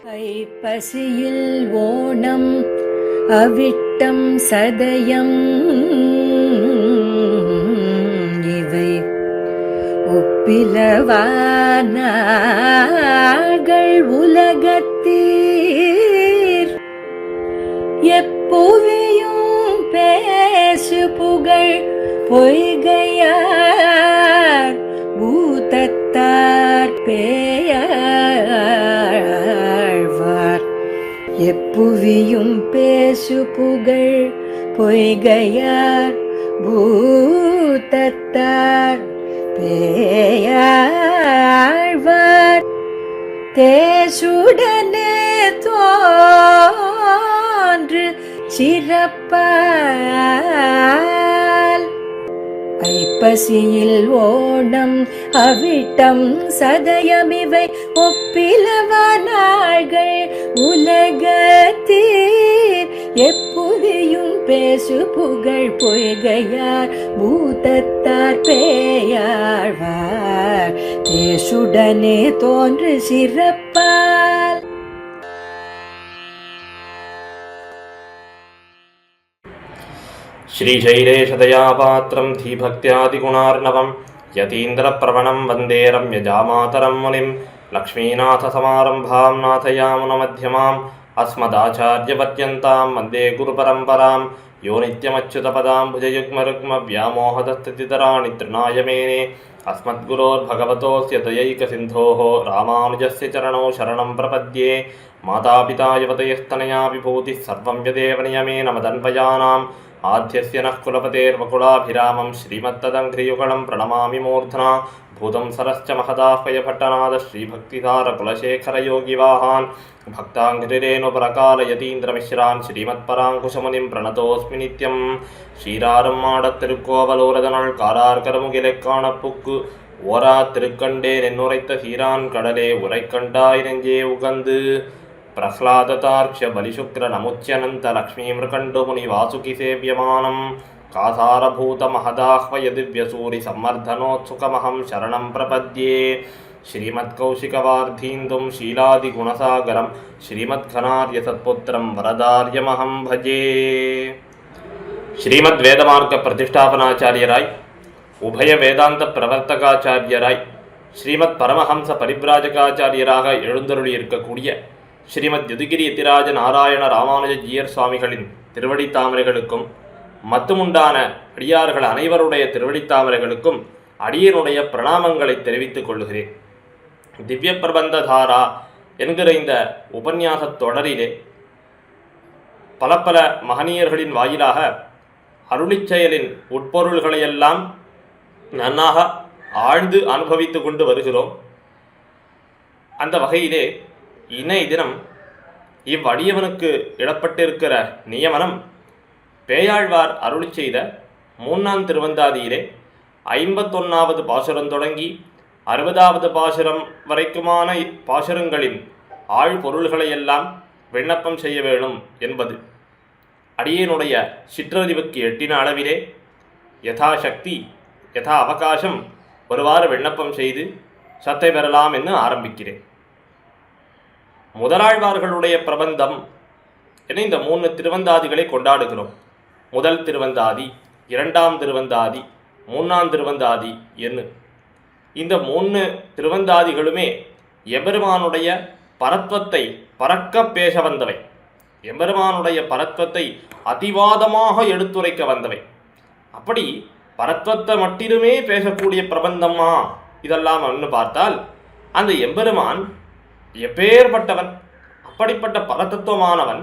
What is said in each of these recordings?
ஐப்பசியில் ஓணம் அவிட்டம் சதயம் இவை ஒப்பிலவானார்கள் உலகத்தீர் எப்புவியும் பேசு புகழ் பொய்கையார் பூதத்தார் பேயாழ்வார் எப்புவியும் பேசு புகழ் பொய்கையார் பூதத்தார் பேயாழ்வார் தேசுடனே தோன்று சிறப்பால் ஐப்பசியில் ஓணம் அவிட்டம் சதயமிவை ஒப்பிலவானார்கள் உலகத்தீர் எப்புவியும் பேசு புகழ் பொய்கையார் பூதத்தார் பேயாழ்வார் தேசுடனே தோன்று சிறப்பால். श्रीशैलेशदयापात्रं धीभक्त्यादिगुणार्णवं यतीन्द्रप्रवणं वन्दे रम्यजामातरं मुनिं लक्ष्मीनाथसमारम्भां नाथयामुनमध्यमाम् अस्मदाचार्यपर्यन्तां वन्दे गुरुपरम्परां यो नित्यमच्युतपदां भुजयुग्मरुग्मव्यामोहदस्ततितराणि तृणाय मेने अस्मद्गुरोर्भगवतोऽस्य दयैकसिन्धोः रामानुजस्य चरणौ शरणं प्रपद्ये मातापिता युवतयस्तनया विभूतिः सर्वं यदेव नियमेन मदन्वयानाम् आद्यस्य नः कुलपतेर्वकुलाभिरामं श्रीमत्तदङ्घ्रियुगलं प्रणमामि मूर्ध्ना भूतं सरश्च महदाह्वयभट्टनाद श्रीभक्तिधारकुलशेखरयोगिवाहान् भक्ताङ्घ्रिरेणुपरकालयतीन्द्रमिश्रान् श्रीमत्पराङ्कुशमुनिं प्रणतोऽस्मि नित्यं श्रीरारं माडत्तिरुक्कोवलूरदनल् कारार्करमुगिलेक्काणपुक्कु ஓரா திருக்கண்டேன் என்னுரைத்த சீரான் கடலே உரைக்கண்டாய் நெஞ்சே உகந்து பிரஹ்லாததார்க்ஷ பலிசுக்ர நமுச்சியனந்த லக்ஷ்மீமிருகண்டு முனி வாசுகி சேவியமானம் காசாரபூத மகதாஹ்வய திவ்யசூரி சம்மர்தனோத்சுகமஹம் சரணம் பிரபத்யே ஸ்ரீமத்கௌஷிகவார்த்தீந்தும் ஷீலாதிகுணசாகரம் ஸ்ரீமத்கனார்ய சத்புத்திரம் வரதார்யமஹம் பஜே. ஸ்ரீமத் வேதமார்க்க பிரதிஷ்டாபனாச்சாரியராய் உபய வேதாந்த பிரவர்த்தகாச்சாரியராய் ஸ்ரீமத் பரமஹம்ச பரிவ்ராஜகாச்சாரியராக எழுந்தருளி இருக்கக்கூடிய ஸ்ரீமத் யதுகிரி யதிராஜ நாராயண ராமானுஜ ஜீயர் சுவாமிகளின் திருவடித்தாமரைகளுக்கும் மத்துமுண்டான அடியார்கள் அனைவருடைய திருவடித்தாமரைகளுக்கும் அடியனுடைய பிரணாமங்களை தெரிவித்துக் கொள்கிறேன். திவ்ய பிரபந்த தாரா என்கிற இந்த உபன்யாசத் தொடரிலே பல பல மகனீயர்களின் வாயிலாக அருளிச்செயலின் உட்பொருள்களையெல்லாம் நன்னாக ஆழ்ந்து அனுபவித்து கொண்டு வருகிறோம். அந்த வகையிலே இன்றைய தினம் இவ்வடியவனுக்கு இடப்பட்டிருக்கிற நியமனம் பேயாழ்வார் அருளி செய்த 3ஆம் திருவந்தாதியிலே 51வது பாசுரம் தொடங்கி 60வது பாசுரம் வரைக்குமான பாசுரங்களின் ஆழ்பொருள்களையெல்லாம் விண்ணப்பம் செய்ய வேணும் என்பது அடியனுடைய சிற்றறிவுக்கு எட்டின அளவிலே யதாசக்தி யதா அவகாசம் ஒருவாறு விண்ணப்பம் செய்து சத்தை பெறலாம் என்று ஆரம்பிக்கிறேன். முதலாழ்வார்களுடைய பிரபந்தம் என இந்த 3 திருவந்தாதிகளை கொண்டாடுகிறோம். முதல் திருவந்தாதி, 2ஆம் திருவந்தாதி, 3ஆம் திருவந்தாதி என்று இந்த 3 திருவந்தாதிகளுமே எம்பெருமானுடைய பரத்வத்தை பறக்க பேச வந்தவை, எம்பெருமானுடைய பரத்வத்தை அதிவாதமாக எடுத்துரைக்க வந்தவை. அப்படி பரத்வத்தை மட்டிலுமே பேசக்கூடிய பிரபந்தமா இதெல்லாம் ஒன்று பார்த்தால் அந்த எம்பெருமான் எப்பேற்பட்டவன், அப்படிப்பட்ட பரதத்துவமானவன்,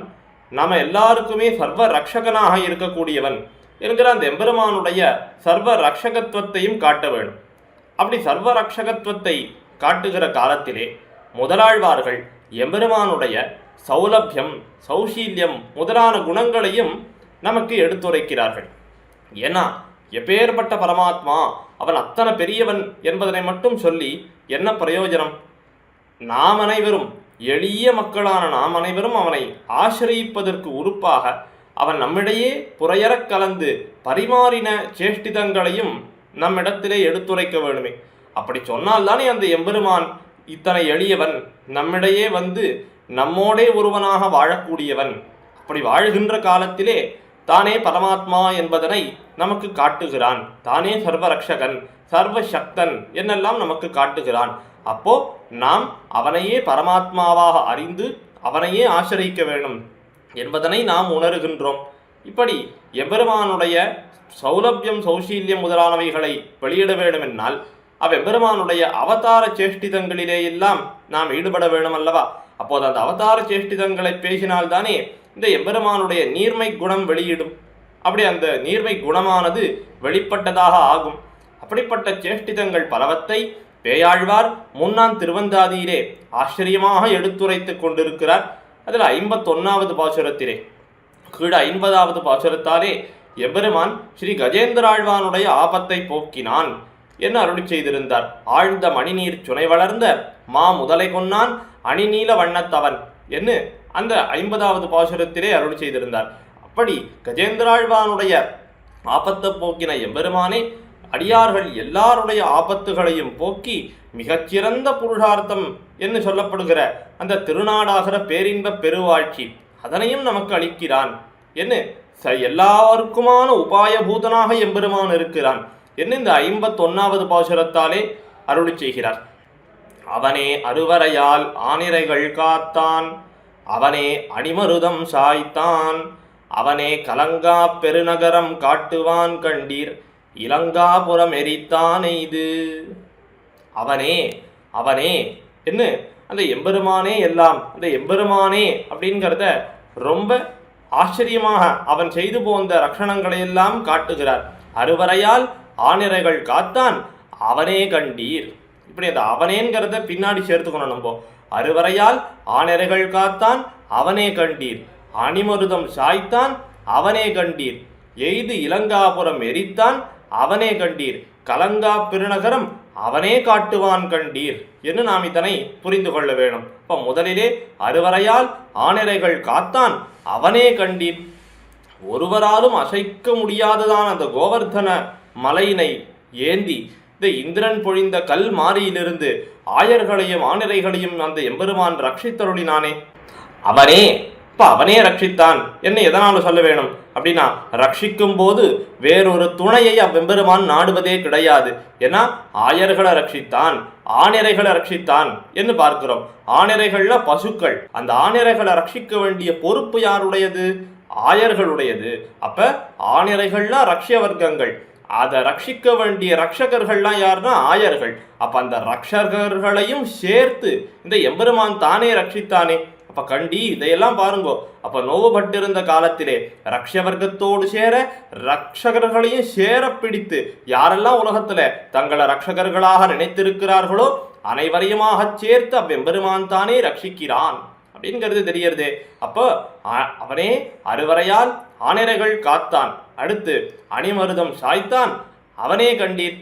நாம் எல்லாருக்குமே சர்வ ரக்ஷகனாக இருக்கக்கூடியவன் என்கிற அந்த எம்பெருமானுடைய சர்வ ரக்ஷகத்துவத்தையும் காட்ட வேண்டும். அப்படி சர்வ ரக்ஷகத்துவத்தை காட்டுகிற காலத்திலே முதலாழ்வார்கள் எம்பெருமானுடைய சௌலபியம் சௌஷீல்யம் முதலான குணங்களையும் நமக்கு எடுத்துரைக்கிறார்கள். ஏன்னா எப்பேற்பட்ட பரமாத்மா, அவன் அத்தனை பெரியவன் என்பதனை மட்டும் சொல்லி என்ன பிரயோஜனம்? நாம் அனைவரும், எளிய மக்களான நாம் அனைவரும் அவனை ஆசிரியிப்பதற்கு உறுப்பாக அவன் நம்மிடையே புறையறக் கலந்து பரிமாறின சேஷ்டிதங்களையும் நம்மிடத்திலே எடுத்துரைக்க வேணுமே. அப்படி சொன்னால்தானே அந்த எம்பெருமான் இத்தனை எளியவன் நம்மிடையே வந்து நம்மோடே ஒருவனாக வாழக்கூடியவன். அப்படி வாழ்கின்ற காலத்திலே தானே பரமாத்மா என்பதனை நமக்கு காட்டுகிறான். தானே சர்வரக்ஷகன், சர்வசக்தன் என்னெல்லாம் நமக்கு காட்டுகிறான். அப்போ நாம் அவனையே பரமாத்மாவாக அறிந்து அவனையே ஆசிரியிக்க வேண்டும் என்பதனை நாம் உணர்கின்றோம். இப்படி எம்பெருமானுடைய சௌலபியம் சௌசீல்யம் முதலானவைகளை வெளியிட வேண்டுமென்னால் அவ்வெம்பெருமானுடைய அவதார சேஷ்டிதங்களிலே எல்லாம் நாம் ஈடுபட வேண்டும் அல்லவா? அப்போது அந்த அவதார சேஷ்டிதங்களை பேசினால்தானே இந்த எம்பெருமானுடைய நீர்மை குணம் வெளியிடும். அப்படி அந்த நீர்மை குணமானது வெளிப்பட்டதாக ஆகும். அப்படிப்பட்ட சேஷ்டிதங்கள் பலவத்தை பேயாழ்வார் முன்னான் திருவந்தாதியிலே ஆச்சரியமாக எடுத்துரைத்து கொண்டிருக்கிறார். அதில் 51வது பாசுரத்திலே கீழ 50வது பாசுரத்தாலே எம்பெருமான் ஸ்ரீ கஜேந்திராழ்வானுடைய ஆபத்தை போக்கினான் என்று அருளி செய்திருந்தார். ஆழ்ந்த மணிநீர் சுனை வளர்ந்த மா முதலை கொன்னான் அணிநீல வண்ணத்தவன் என்று அந்த 50வது பாசுரத்திலே அருளி செய்திருந்தார். அப்படி கஜேந்திராழ்வானுடைய ஆபத்தை போக்கின எம்பெருமானே அடியார்கள் எல்லாருடைய ஆபத்துகளையும் போக்கி மிகச்சிறந்த புருஷார்த்தம் என்று சொல்லப்படுகிற அந்த திருநாடாகிற பேரின்ப பெருவாழ்ச்சி அதனையும் நமக்கு அளிக்கிறான் என்று எல்லாருக்குமான உபாயபூதனாக எம்பெருமான் இருக்கிறான் என்று இந்த 51வது பாசுரத்தாலே அருளி செய்கிறார். அவனே அருவரையால் ஆனிரைகள் காத்தான், அவனே அணிமருதம் சாய்த்தான், அவனே கலங்கா பெருநகரம் காட்டுவான் கண்டீர், இலங்காபுரம் எரித்தான் எய்து. அவனே அவனே என்ன அந்த எம்பெருமானே எல்லாம், அந்த எம்பெருமானே அப்படிங்கிறத ரொம்ப ஆச்சரியமாக அவன் செய்து போந்த ரக்ஷணங்களையெல்லாம் காட்டுகிறார். அருவரையால் ஆனிரைகள் காத்தான், அவனே கண்டீர். இப்படி அந்த அவனேங்கிறத பின்னாடி சேர்த்துக்கணும். நம்ம அருவரையால் ஆனிரைகள் காத்தான், அவனே கண்டீர், அணிமருதம் சாய்த்தான், அவனே கண்டீர், எய்து இலங்காபுரம் எரித்தான், அவனே கண்டீர், கலங்கா பெருநகரம் அவனே காட்டுவான் கண்டீர் என்று நாம் இதனை புரிந்து கொள்ள வேணும். இப்போ முதலிலே அருவரையால் ஆனிரைகள் காத்தான், அவனே கண்டீர். ஒருவராலும் அசைக்க முடியாததான் அந்த கோவர்தன மலையினை ஏந்தி இந்த இந்திரன் பொழிந்த கல் மாரியிலிருந்து ஆயர்களையும் ஆனிரைகளையும் அந்த எம்பெருமான் ரட்சித்தருளினானே. அவனே இப்போ அவனே ரட்சித்தான் என்ன எதனாலும் சொல்ல வேணும் அப்படின்னா, ரட்சிக்கும் போது வேறொரு துணையை அவ்வெம்பெருமான் நாடுவதே கிடையாது. ஏன்னா ஆயர்களை ரட்சித்தான், ஆனிரைகளை ரட்சித்தான் என்று பார்க்கிறோம். ஆனிரைகள்ல பசுக்கள், அந்த ஆனிரைகளை ரட்சிக்க வேண்டிய பொறுப்பு யாருடையது? ஆயர்களுடையது. அப்ப ஆனிரைகள்லாம் ரக்ஷ வர்க்கங்கள், அதை ரட்சிக்க வேண்டிய ரட்சகர்கள்லாம் யாருன்னா ஆயர்கள். அப்ப அந்த ரட்சகர்களையும் சேர்த்து இந்த எம்பெருமான் தானே ரட்சித்தானே. அப்ப கண்டி இதையெல்லாம் பாருங்கோ. அப்ப நோவுபட்டிருந்த காலத்திலே ரக்ஷ வர்க்கத்தோடு சேர ரட்சகர்களையும் சேர பிடித்து யாரெல்லாம் உலகத்துல தங்களை ரட்சகர்களாக நினைத்திருக்கிறார்களோ அனைவரையுமாக சேர்த்து அவ்வெம்பெருமான் தானே ரட்சிக்கிறான் அப்படிங்கிறது தெரியறதே. அப்போ அவனே அருவரையால் ஆனிரைகள் காத்தான், அடுத்து அணிமருதம் சாய்த்தான், அவனே கண்டீர்.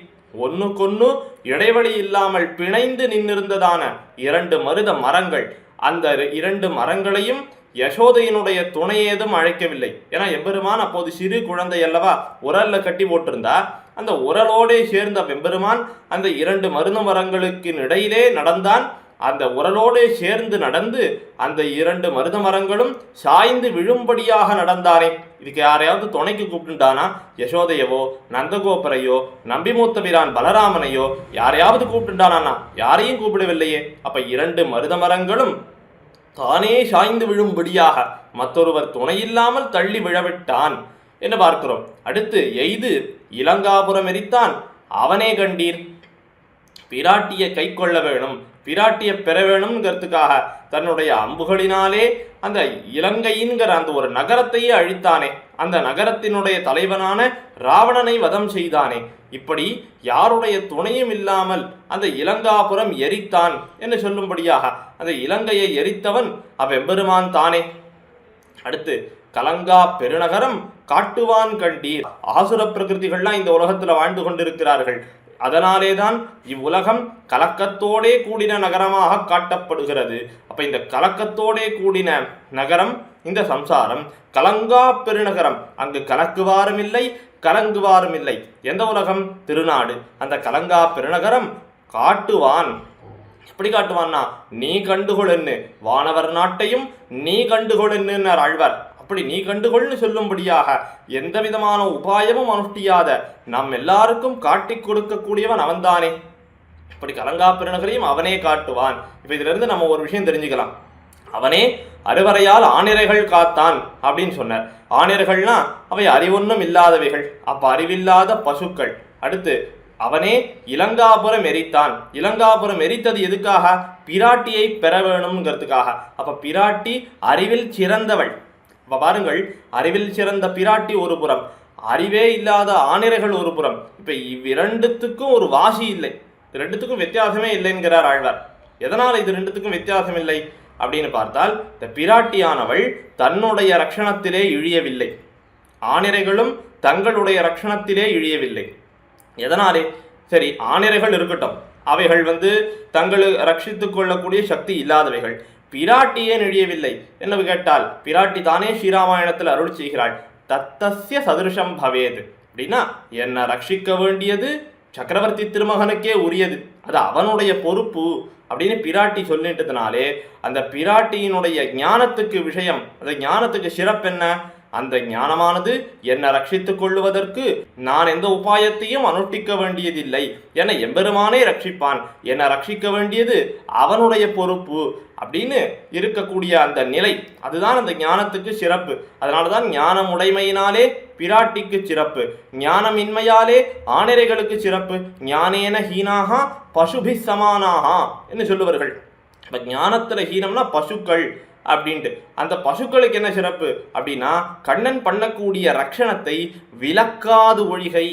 ஒன்னுக்கொன்னு இடைவெளி இல்லாமல் பிணைந்து நின்றிருந்ததான 2 மருத மரங்கள், அந்த 2 மரங்களையும் யசோதையினுடைய துணையேதும் அழைக்கவில்லை. ஏன்னா எம்பெருமான் அப்போது சிறு குழந்தை அல்லவா, உரல்ல கட்டி போட்டிருந்தா அந்த உரலோடே சேர்ந்த வெம்பெருமான் அந்த 2 மருத மரங்களுக்கு இடையிலே நடந்தான். அந்த உரலோடே சேர்ந்து நடந்து அந்த 2 மருத மரங்களும் சாய்ந்து விழும்படியாக நடந்தானே. இதுக்கு யாரையாவது துணைக்கு கூப்பிட்டுட்டானா? யசோதையவோ நந்தகோபரையோ நம்பிமூத்த பிரான் பலராமனையோ யாரையாவது கூப்பிட்டுட்டானா? யாரையும் கூப்பிடவில்லையே. அப்ப 2 மருத மரங்களும் தானே சாய்ந்து விழும்படியாக மற்றொருவர் துணையில்லாமல் தள்ளி விழவிட்டான் என்று பார்க்கிறோம். அடுத்து எய்து இலங்காபுரம் எரித்தான், அவனே கண்டீர். பிராட்டியை கை கொள்ள வேணும், பிராட்டியை பெற வேணும்ங்கிறதுக்காக தன்னுடைய அம்புகளினாலே அந்த இலங்கையின்கிற அந்த ஒரு நகரத்தையே அழித்தானே. அந்த நகரத்தினுடைய தலைவனான ராவணனை வதம் செய்தானே. இப்படி யாருடைய துணையும் இல்லாமல் அந்த இலங்காபுரம் எரித்தான் என்று சொல்லும்படியாக அந்த இலங்கையை எரித்தவன் அவ்வெம்பெருமான் தானே. அடுத்து கலங்கா பெருநகரம் காட்டுவான் கண்டீர். ஆசுர பிரகிருதிகள்லாம் இந்த உலகத்துல வாழ்ந்து கொண்டிருக்கிறார்கள். அதனாலேதான் இவ்வுலகம் கலக்கத்தோடே கூடின நகரமாக காட்டப்படுகிறது. அப்ப இந்த கலக்கத்தோடே கூடின நகரம் இந்த சம்சாரம், கலங்கா பெருநகரம். அங்கு கலக்குவாரும் இல்லை கலங்குவாரும் இல்லை. எந்த உலகம்? திருநாடு. அந்த கலங்கா பெருநகரம் காட்டுவான் எப்படி காட்டுவான்னா, நீ கண்டுகொள்ன்னு வானவர் நாட்டையும் நீ கண்டுகொள்ன்னு ஆழ்வார். அப்படி நீ கண்டுகொள்னு சொல்லும்படியாக எந்த விதமான உபாயமும் அனுஷ்டியாத நம் எல்லாருக்கும் காட்டிக் கொடுக்கக்கூடியவன் அவன்தானே. இப்படி கலங்கா பெருநகரையும் அவனே காட்டுவான். இப்ப இதுல இருந்து நம்ம ஒரு விஷயம் தெரிஞ்சுக்கலாம். அவனே அறுவரையால் ஆணிரைகள் காத்தான் அப்படின்னு சொன்னார். ஆணிரைகள்னா அவை அறிவொன்னும் இல்லாதவைகள், அப்ப அறிவில்லாத பசுக்கள். அடுத்து அவனே இலங்காபுரம் எரித்தான். இலங்காபுரம் எரித்தது எதுக்காக? பிராட்டியை பெற வேணுங்கிறதுக்காக. அப்ப பிராட்டி அறிவில் சிறந்தவள். அப்ப பாருங்கள், அறிவில் சிறந்த பிராட்டி ஒரு புறம், அறிவே இல்லாத ஆணிரைகள் ஒரு புறம். இப்ப இவ்விரண்டுத்துக்கும் ஒரு வாசி இல்லை, ரெண்டுத்துக்கும் வித்தியாசமே இல்லைங்கிறார் ஆழ்வார். எதனால் இது ரெண்டுத்துக்கும் வித்தியாசம் இல்லை அப்படின்னு பார்த்தால், இந்த பிராட்டியானவள் தன்னுடைய ரட்சணத்திலே இழியவில்லை, ஆணிரைகளும் தங்களுடைய ரட்சணத்திலே இழியவில்லை. எதனாலே? சரி, ஆணிரைகள் இருக்கட்டும், அவைகள் தங்களை ரட்சித்துக் கொள்ளக்கூடிய சக்தி இல்லாதவைகள். பிராட்டியே இழியவில்லை என்று கேட்டால், பிராட்டி தானே ஸ்ரீராமாயணத்தில் அருள் செய்கிறாள், தத்தஸ்ய சதுருஷம் பவேது. அப்படின்னா என்னை ரட்சிக்க வேண்டியது சக்கரவர்த்தி திருமகனுக்கே உரியது, அது அவனுடைய பொறுப்பு அப்படின்னு பிராட்டி சொல்லிட்டதுனாலே அந்த பிராட்டியினுடைய ஞானத்துக்கு விஷயம், அந்த ஞானத்துக்கு சிறப்பு என்ன? அந்த ஞானமானது என்னை ரட்சித்துக் கொள்ளுவதற்கு நான் எந்த உபாயத்தையும் அனுஷ்டிக்க வேண்டியதில்லை, என எம்பெருமானே ரட்சிப்பான், என்னை ரட்சிக்க வேண்டியது அவனுடைய பொறுப்பு அப்படின்னு இருக்கக்கூடிய அந்த நிலை, அதுதான் அந்த ஞானத்துக்கு சிறப்பு. அதனாலதான் ஞானம் உடைமையினாலே பிராட்டிக்கு சிறப்பு, ஞானமின்மையாலே ஆணிரைகளுக்கு சிறப்பு. ஞானேன ஹீனாகா பசுபி சமானாகா என்று சொல்லுவார்கள். இப்ப ஞானத்துல ஹீனம்னா பசுக்கள் அப்படின்ட்டு. அந்த பசுக்களுக்கு என்ன சிறப்பு அப்படின்னா, கண்ணன் பண்ணக்கூடிய ரட்சணத்தை விலக்காது ஒழிகை.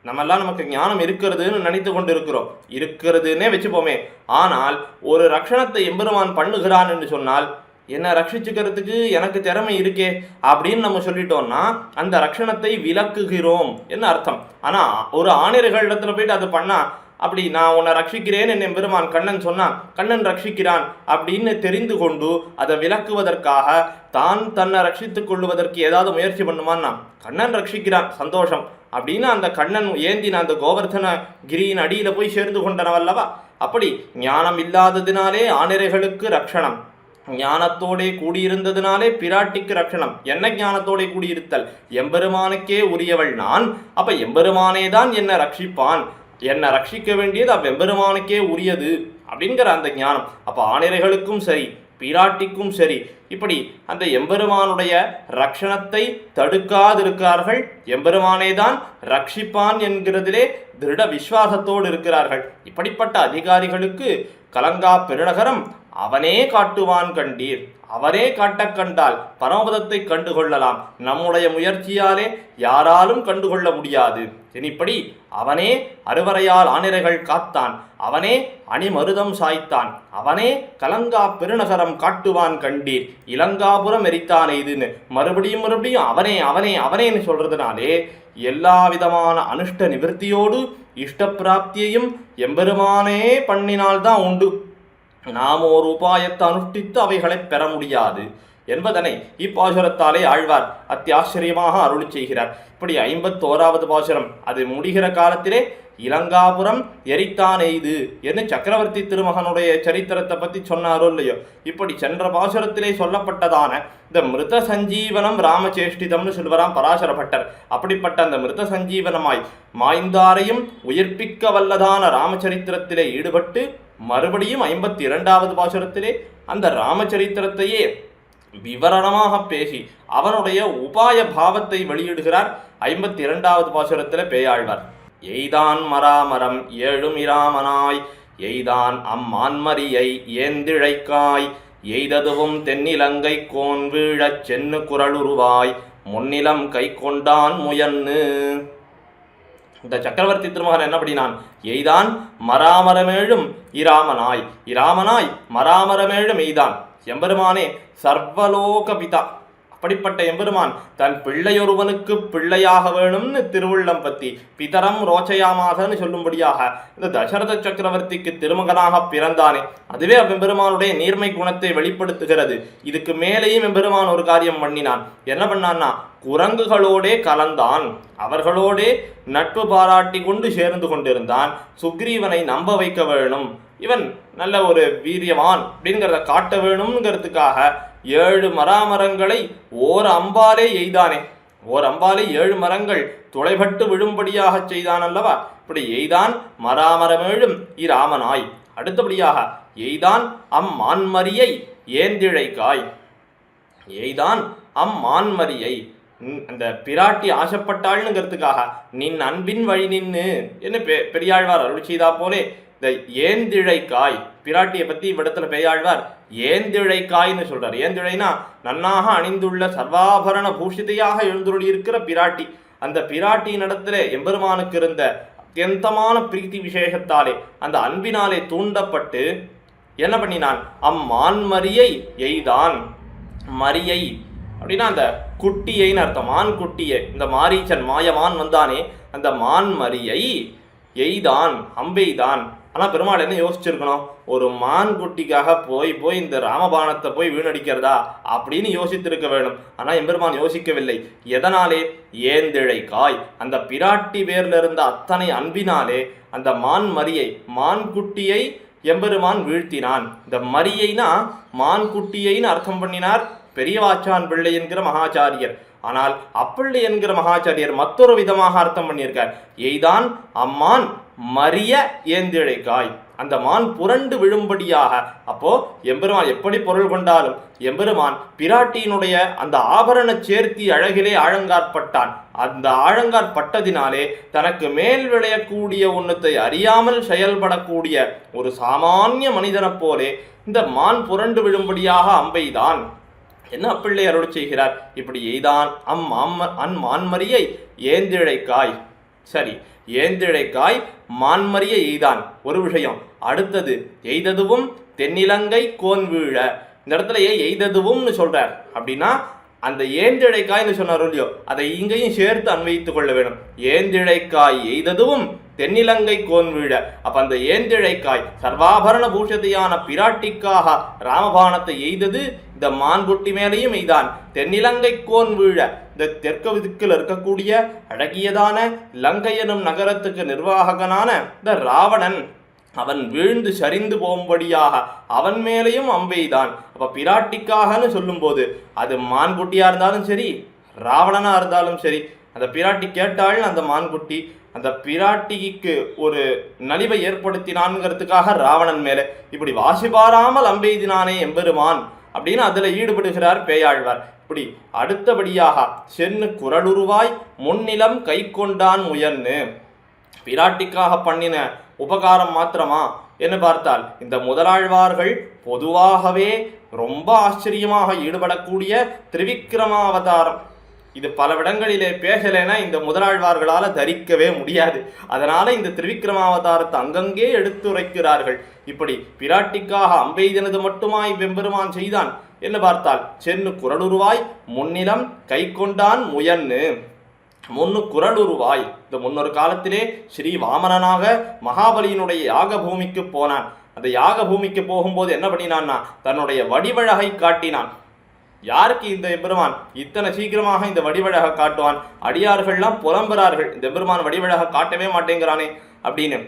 நம்மெல்லாம் நமக்கு ஞானம் இருக்கிறதுன்னு நினைத்து கொண்டு இருக்கிறோம், இருக்கிறதுன்னே வச்சுப்போமே. ஆனால் ஒரு ரட்சணத்தை எம்பெருமான் பண்ணுகிறான் என்று சொன்னால், என்னை ரட்சிச்சுக்கிறதுக்கு எனக்கு திறமை இருக்கே அப்படின்னு நம்ம சொல்லிட்டோம்னா அந்த ரட்சணத்தை விலக்குகிறோம் என்ன அர்த்தம். ஆனா ஒரு ஆணிரைகள் இடத்துல போயிட்டு அது பண்ணா, அப்படி நான் உன்னை ரட்சிக்கிறேன் என் பெருமான் கண்ணன் சொன்னான், கண்ணன் ரட்சிக்கிறான் அப்படின்னு தெரிந்து கொண்டு அதை விலக்குவதற்காக தான் தன்னை ரட்சித்துக் கொள்வதற்கு ஏதாவது முயற்சி பண்ணுமான்னா, கண்ணன் ரட்சிக்கிறான் சந்தோஷம் அப்படின்னு அந்த கண்ணன் ஏந்தின அந்த கோவர்தன கிரியின் அடியில போய் சேர்ந்து கொண்டனவல்லவா. அப்படி ஞானம் இல்லாததினாலே ஆணிரைகளுக்கு ரட்சணம், ஞானத்தோடே கூடியிருந்ததினாலே பிராட்டிக்கு ரட்சணம். என்ன ஞானத்தோடே கூடியிருத்தல்? எம்பெருமானுக்கே உரியவள் நான், அப்ப எம்பெருமானே தான் என்னை ரட்சிப்பான், என்னை ரட்சிக்க வேண்டியது அவ்வெம்பெருமானுக்கே உரியது அப்படிங்கிற அந்த ஞானம். அப்போ ஆணிரைகளுக்கும் சரி பிராட்டிக்கும் சரி இப்படி அந்த எம்பெருமானுடைய ரட்சணத்தை தடுக்காதிருக்கிறார்கள், எம்பெருமானே தான் ரட்சிப்பான் என்கிறதிலே திருட விசுவாசத்தோடு இருக்கிறார்கள். இப்படிப்பட்ட அதிகாரிகளுக்கு கலங்கா பெருநகரம் அவனே காட்டுவான் கண்டீர், அவரே காட்ட கண்டால் பரமபதத்தை கண்டுகொள்ளலாம், நம்முடைய முயற்சியாலே யாராலும் கண்டுகொள்ள முடியாது. இனிப்படி அவனே அறுவரையால் ஆணிரைகள் காத்தான், அவனே அணிமருதம் சாய்த்தான், அவனே கலங்கா பெருநகரம் காட்டுவான் கண்டீர், இலங்காபுரம் எரித்தான் இதுன்னு மறுபடியும் மறுபடியும் அவனே அவனே அவனேன்னு சொல்றதுனாலே எல்லா விதமான அனுஷ்ட நிவர்த்தியோடு இஷ்ட பிராப்தியையும் எம்பெருமானே பண்ணினால்தான் உண்டு. நாம் ஒரு உபாயத்தை அனுஷ்டித்து அவைகளை பெற முடியாது என்பதனை இப்பாசுரத்தாலே ஆழ்வார் அத்தியாச்சரியமாக அருளி செய்கிறார். இப்படி 51வது பாசுரம் அது முடிகிற காலத்திலே இலங்காபுரம் எரித்தான் எய்து என்று சக்கரவர்த்தி திருமகனுடைய சரித்திரத்தை பற்றி சொன்னாரோ இல்லையோ, இப்படி சென்ற பாசுரத்திலே சொல்லப்பட்டதான இந்த மிருத சஞ்சீவனம் ராமச்சேஷ்டிதம்னு சொல்லுவாராம் பராசர பட்டர். அப்படிப்பட்ட அந்த மிருத சஞ்சீவனமாய் மாய்ந்தாரையும் உயிர்ப்பிக்க வல்லதான ராமச்சரித்திரத்திலே ஈடுபட்டு மறுபடியும் 52வது பாசுரத்திலே அந்த ராமச்சரித்திரத்தையே விவரணமாக பேசி அவனுடைய உபாய பாவத்தை வெளியிடுகிறார். 52வது பாசுரத்தில் பேயாழ்வார். எய்தான் மராமரம் ஏழும் இராமனாய் எய்தான் அம்மான்மரியை ஏந்திழைக்காய் எய்ததுவும் தென்னிலங்கை கோன் வீழச் சென்னு குரலுருவாய் முன்னிலம் கை கொண்டான் முயன்னு. இந்த சக்கரவர்த்தி திருமகன் என்ன பண்ணினான்? எய்தான் மராமரமேழும் இராமனாய், இராமனாய் மராமரமேழும் எய்தான். எம்பெருமானே சர்வலோக பிதா, அப்படிப்பட்ட எம்பெருமான் தன் பிள்ளையொருவனுக்கு பிள்ளையாக வேணும்னு திருவுள்ளம் பத்தி பிதரம் ரோச்சையாமாகன்னு சொல்லும்படியாக இந்த தசரத சக்கரவர்த்திக்கு திருமகனாக பிறந்தானே, அதுவே எம்பெருமானுடைய நீர்மை குணத்தை வெளிப்படுத்துகிறது. இதுக்கு மேலேயும் எம்பெருமான் ஒரு காரியம் பண்ணினான். என்ன பண்ணான்னா, குரங்குகளோடே கலந்தான், அவர்களோடே நட்பு பாராட்டி கொண்டு சேர்ந்து கொண்டிருந்தான். சுக்ரீவனை நம்ப வைக்க வேணும் இவன் நல்ல ஒரு வீரியவான் அப்படிங்கிறத காட்ட வேணுங்கிறதுக்காக 7 மராமரங்களை ஓர் அம்பாலே எய்தானே. ஓர் அம்பாலே 7 மரங்கள் துளைபட்டு விழும்படியாக செய்தான் அல்லவா. இப்படி எய்தான் மராமரமேழும் இராமனாய். அடுத்தபடியாக எய்தான் அம்மான்மரியை ஏந்திழைக்காய். எய்தான் அம்மான்மரியை, அந்த பிராட்டி ஆசைப்பட்டாள்ங்கிறதுக்காக நின் அன்பின் வழி நின்று என்ன பெரியாழ்வார் அருள் செய்தா போலே இந்த ஏந்திழைக்காய் பிராட்டியை பற்றி இவ்விடத்துல பெரியாழ்வார் ஏந்திழைக்காய்ன்னு சொல்றார். ஏந்திழைனா நன்னாக அணிந்துள்ள சர்வாபரண பூஷிதையாக எழுந்துள்ளி இருக்கிற பிராட்டி. அந்த பிராட்டியின் இடத்துல எம்பெருமானுக்கு இருந்த அத்தியந்தமான பிரீத்தி விசேஷத்தாலே அந்த அன்பினாலே தூண்டப்பட்டு என்ன பண்ணினான், அம்மான்மரியை எய்தான். மரியை அப்படின்னா அந்த குட்டியைன்னு அர்த்தம், மான் குட்டியை. இந்த மாரீச்சன் மாயமான் வந்தானே, அந்த மான்மரியை எய்தான், அம்பெய்தான். ஆனால் பெருமாள் என்ன யோசிச்சிருக்கணும், ஒரு மான் குட்டிக்காக போய் இந்த ராமபாணத்தை போய் வீணடிக்கிறதா அப்படின்னு யோசித்திருக்க வேணும். ஆனால் எம்பெருமான் யோசிக்கவில்லை. எதனாலே, ஏந்திழைக்காய் அந்த பிராட்டி பேர்ல இருந்த அத்தனை அன்பினாலே அந்த மான்மரியை மான் குட்டியை எம்பெருமான் வீழ்த்தினான். இந்த மரியைனா மான் குட்டியைன்னு அர்த்தம் பண்ணினார் பெரியவாச்சான் பிள்ளை என்கிற மகாச்சாரியர். ஆனால் அப்பிள்ளை என்கிற மகாச்சாரியர் மற்றொரு விதமாக அர்த்தம் பண்ணியிருக்கார். எய்தான் அம்மான் மரிய ஏந்திழைக்காய், அந்த மான் புரண்டு விழும்படியாக. அப்போ எம்பெருமான் எப்படி பொருள் கொண்டாலும் எம்பெருமான் பிராட்டியினுடைய அந்த ஆபரண சேர்த்தி அழகிலே ஆழங்காற்பட்டான். அந்த ஆழங்காற்பட்டதினாலே தனக்கு மேல் விளையக்கூடிய ஒன்றத்தை அறியாமல் செயல்படக்கூடிய ஒரு சாமானிய மனிதனை போலே இந்த மான் புரண்டு விழும்படியாக அம்பெய்தான். என்ன அப்பிள்ளை அருள் செய்கிறார், இப்படி எய்தான் மான்மரியை ஏந்திழைக்காய். சரி, ஏந்திழைக்காய் மான்மரியை எய்தான் ஒரு விஷயம். அடுத்தது எய்ததுவும் தென்னிலங்கை கோன் வீழ. இந்த இடத்துல எய்ததுவும்னு சொல்றார் அப்படின்னா அந்த ஏந்திழைக்காய்னு சொன்னார் இல்லையோ, அதை இங்கேயும் சேர்த்து அன்வைத்துக் கொள்ள வேணும். ஏந்திழைக்காய் எய்ததுவும் தென்னிலங்கை கோன் வீழ. அப்ப அந்த ஏந்திழைக்காய் சர்வாபரண பூஷத்தையான பிராட்டிக்காக ராமபாணத்தை எய்தது இந்த மான்குட்டி மேலையும் எய்தான். தென்னிலங்கை கோன் வீழ, இந்த தெற்கு திக்கில் இருக்கக்கூடிய அழகியதான லங்கை எனும் நகரத்துக்கு நிர்வாககனான இந்த ராவணன் அவன் வீழ்ந்து சரிந்து போகும்படியாக அவன் மேலேயும் அம்பெய்தான். அப்ப பிராட்டிக்காகனு சொல்லும் போது அது மான்குட்டியா இருந்தாலும் சரி ராவணனா இருந்தாலும் சரி, அந்த பிராட்டி கேட்டாள் அந்த மான்குட்டி அந்த பிராட்டிக்கு ஒரு நலிவை ஏற்படுத்தினான்ங்கிறதுக்காக ராவணன் மேலே இப்படி வாசிபாராமல் அம்பெய்தினானே எம்பெருமான் அப்படின்னு அதுல ஈடுபடுகிறார் பேயாழ்வார். இப்படி அடுத்தபடியாக சென்னு குரலுருவாய் முன்னிலம் கை கொண்டான் முயன்னு. பிராட்டிக்காக பண்ணின உபகாரம் மாத்திரமா என்று பார்த்தால் இந்த முதலாழ்வார்கள் பொதுவாகவே ரொம்ப ஆச்சரியமாக ஈடுபடக்கூடிய திரிவிக்ரமாவதாரம். இது பல இடங்களிலே பேசலைன்னா இந்த முதலாழ்வார்களால் தரிக்கவே முடியாது. அதனால இந்த திரிவிக்ரமாவதாரத்தை அங்கங்கே எடுத்துரைக்கிறார்கள். இப்படி பிராட்டிக்காக அம்பெய்தினது மட்டுமா இவ்வெம்பெருமான் செய்தான் என்று பார்த்தால் சென்னு குரலுருவாய் முன்னிலம் கை கொண்டான் முயன்னு. முன்னு குரலுருவாய், இந்த முன்னொரு காலத்திலே ஸ்ரீ வாமனனாக மகாபலியினுடைய யாக பூமிக்கு போனான். அந்த யாக பூமிக்கு போகும்போது என்ன பண்ணினான்னா தன்னுடைய வடிவழகை காட்டினான். யாருக்கு இந்த எம்பெருமான் இத்தனை சீக்கிரமாக இந்த வடிவழகை காட்டுவான்? அடியார்கள்லாம் புலம்புறார்கள், இந்த எம்பெருமான் வடிவழகை காட்டவே மாட்டேங்கிறானே அப்படின்னு.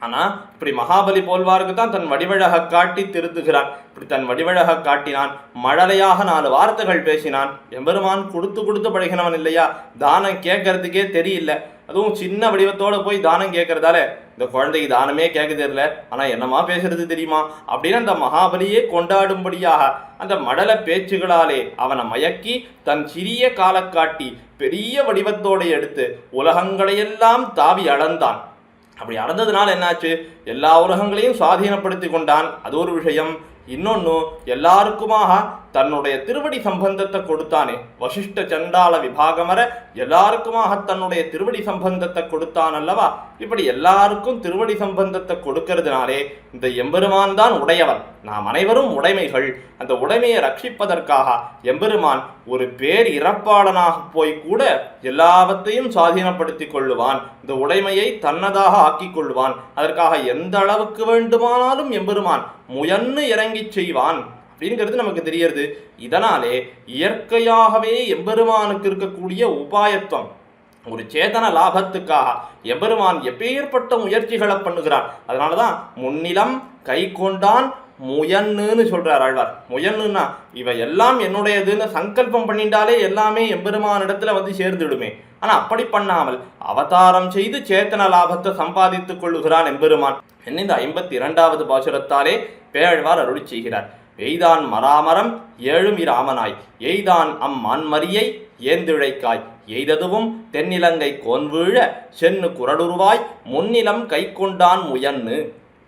ஆனால் இப்படி மகாபலி போல்வாருக்கு தான் தன் வடிவழகை காட்டி திருத்துகிறான். இப்படி தன் வடிவழகை காட்டினான். மழலையாக 4 வார்த்தைகள் பேசினான். எம்பெருமான் கொடுத்து பழகினவன் இல்லையா, தானம் கேட்கறதுக்கே தெரியல. அதுவும் சின்ன வடிவத்தோடு போய் தானம் கேட்கறதால இந்த குழந்தைக்கு தானமே கேட்க தெரியல, ஆனால் என்னமா பேசுறது தெரியுமா அப்படின்னு அந்த மகாபலியே கொண்டாடும்படியாக அந்த மடல பேச்சுகளாலே அவனை மயக்கி தன் சிறிய காலை காட்டி பெரிய வடிவத்தோடு எடுத்து உலகங்களையெல்லாம் தாவி அளந்தான். அப்படி அளந்ததுனால என்னாச்சு, எல்லா உலகங்களையும் சுவாதீனப்படுத்தி கொண்டான். அது ஒரு விஷயம். இன்னொன்று, எல்லாருக்குமாக தன்னுடைய திருவடி சம்பந்தத்தை கொடுத்தானே. வசிஷ்ட சண்டால விபாகமர எல்லாருக்குமாக தன்னுடைய திருவடி சம்பந்தத்தை கொடுத்தான் அல்லவா. இப்படி எல்லாருக்கும் திருவடி சம்பந்தத்தை கொடுக்கறதுனாலே இந்த எம்பெருமான் தான் உடையவன், நாம் அனைவரும் உடைமைகள். அந்த உடைமையை ரட்சிப்பதற்காக எம்பெருமான் ஒரு பேர் இறப்பாளனாக போய் கூட எல்லாவற்றையும் சுவாதீனப்படுத்தி கொள்ளுவான். இந்த உடைமையை தன்னதாக ஆக்கி கொள்வான். அதற்காக எந்த அளவுக்கு வேண்டுமானாலும் எம்பெருமான் முயன்னு இறங்கி செய்வான் அப்படிங்கிறது நமக்கு தெரியறது. இதனாலே இயற்கையாகவே எம்பெருமானுக்கு இருக்கக்கூடிய உபாயத்துவம், ஒரு சேதன லாபத்துக்காக எம்பெருமான் எப்பேற்பட்ட முயற்சிகளை பண்ணுகிறான். அதனாலதான் முன்னிலம் கை கொண்டான் முயன்னுன்னு சொல்றார் ஆழ்வார். முயன்னுன்னா இவை எல்லாம் என்னுடையதுன்னு சங்கல்பம் பண்ணிட்டாலே எல்லாமே எம்பெருமானிடத்துல வந்து சேர்ந்துடுமே. ஆனா அப்படி பண்ணாமல் அவதாரம் செய்து சேத்தன லாபத்தை சம்பாதித்துக் கொள்ளுகிறான் எம்பெருமான் என்ன இந்த 52வது பாசுரத்தாலே பேழ்வார் அருளி செய்கிறார். எய்தான் மராமரம் ஏழும் இராமனாய் எய்தான் அம்மான்மரியை ஏந்திழைக்காய் எய்ததுவும் தென்னிலங்கை கோன்வீழ சென்னு குரலுருவாய் முன்னிலம் கை கொண்டான் முயன்னு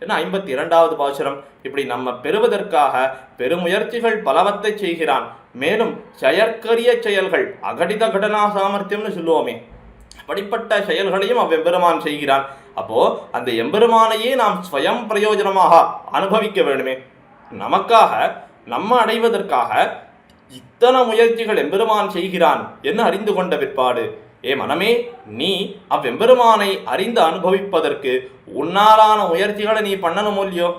என்ன 52வது பாசுரம். இப்படி நம்ம பெறுவதற்காக பெருமுயற்சிகள் பலவத்தை செய்கிறான். மேலும் செயற்கரிய செயல்கள் அகடித கடனா சாமர்த்தியம்னு சொல்லுவோமே, அப்படிப்பட்ட செயல்களையும் அவ்வெம்பெருமான் செய்கிறான். அப்போ அந்த எம்பெருமானையே நாம் ஸ்வயம் பிரயோஜனமாக அனுபவிக்க வேண்டுமே. நமக்காக நம்ம அடைவதற்காக இத்தனை முயற்சிகள் எம்பெருமான் செய்கிறான் என்று அறிந்து கொண்ட பிற்பாடு மனமே, நீ அவ்வெம்பெருமானை அறிந்து அனுபவிப்பதற்கு உன்னாலான முயற்சிகளை நீ பண்ணணும் இல்லையோ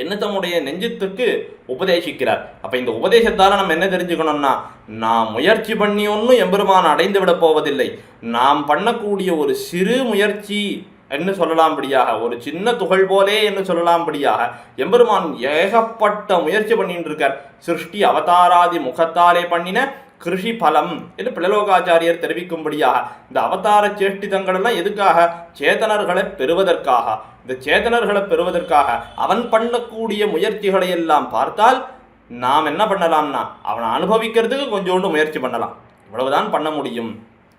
என்ன தம்முடைய நெஞ்சத்துக்கு உபதேசிக்கிறார். அப்ப இந்த உபதேசத்தால நம்ம என்ன தெரிஞ்சுக்கணும்னா, நாம் முயற்சி பண்ணி ஒன்றும் எம்பெருமான் அடைந்து விட போவதில்லை. நாம் பண்ணக்கூடிய ஒரு சிறு முயற்சி என்று சொல்லலாம்படியாக, ஒரு சின்ன துகள் போலே என்று சொல்லலாம்படியாக எம்பெருமான் ஏகப்பட்ட முயற்சி பண்ணிட்டு இருக்கார். சிருஷ்டி அவதாராதி முகத்தாலே பண்ணின கிருஷி பலம் என்று பிளலோகாச்சாரியர் தெரிவிக்கும்படியாக இந்த அவதார சேஷ்டிதங்கள் எல்லாம் எதுக்காக? சேதனர்களை பெறுவதற்காக. இந்த சேதனர்களை பெறுவதற்காக அவன் பண்ணக்கூடிய முயற்சிகளை எல்லாம் பார்த்தால் நாம் என்ன பண்ணலாம்னா, அவனை அனுபவிக்கிறதுக்கு கொஞ்சோண்டு முயற்சி பண்ணலாம். இவ்வளவுதான் பண்ண முடியும்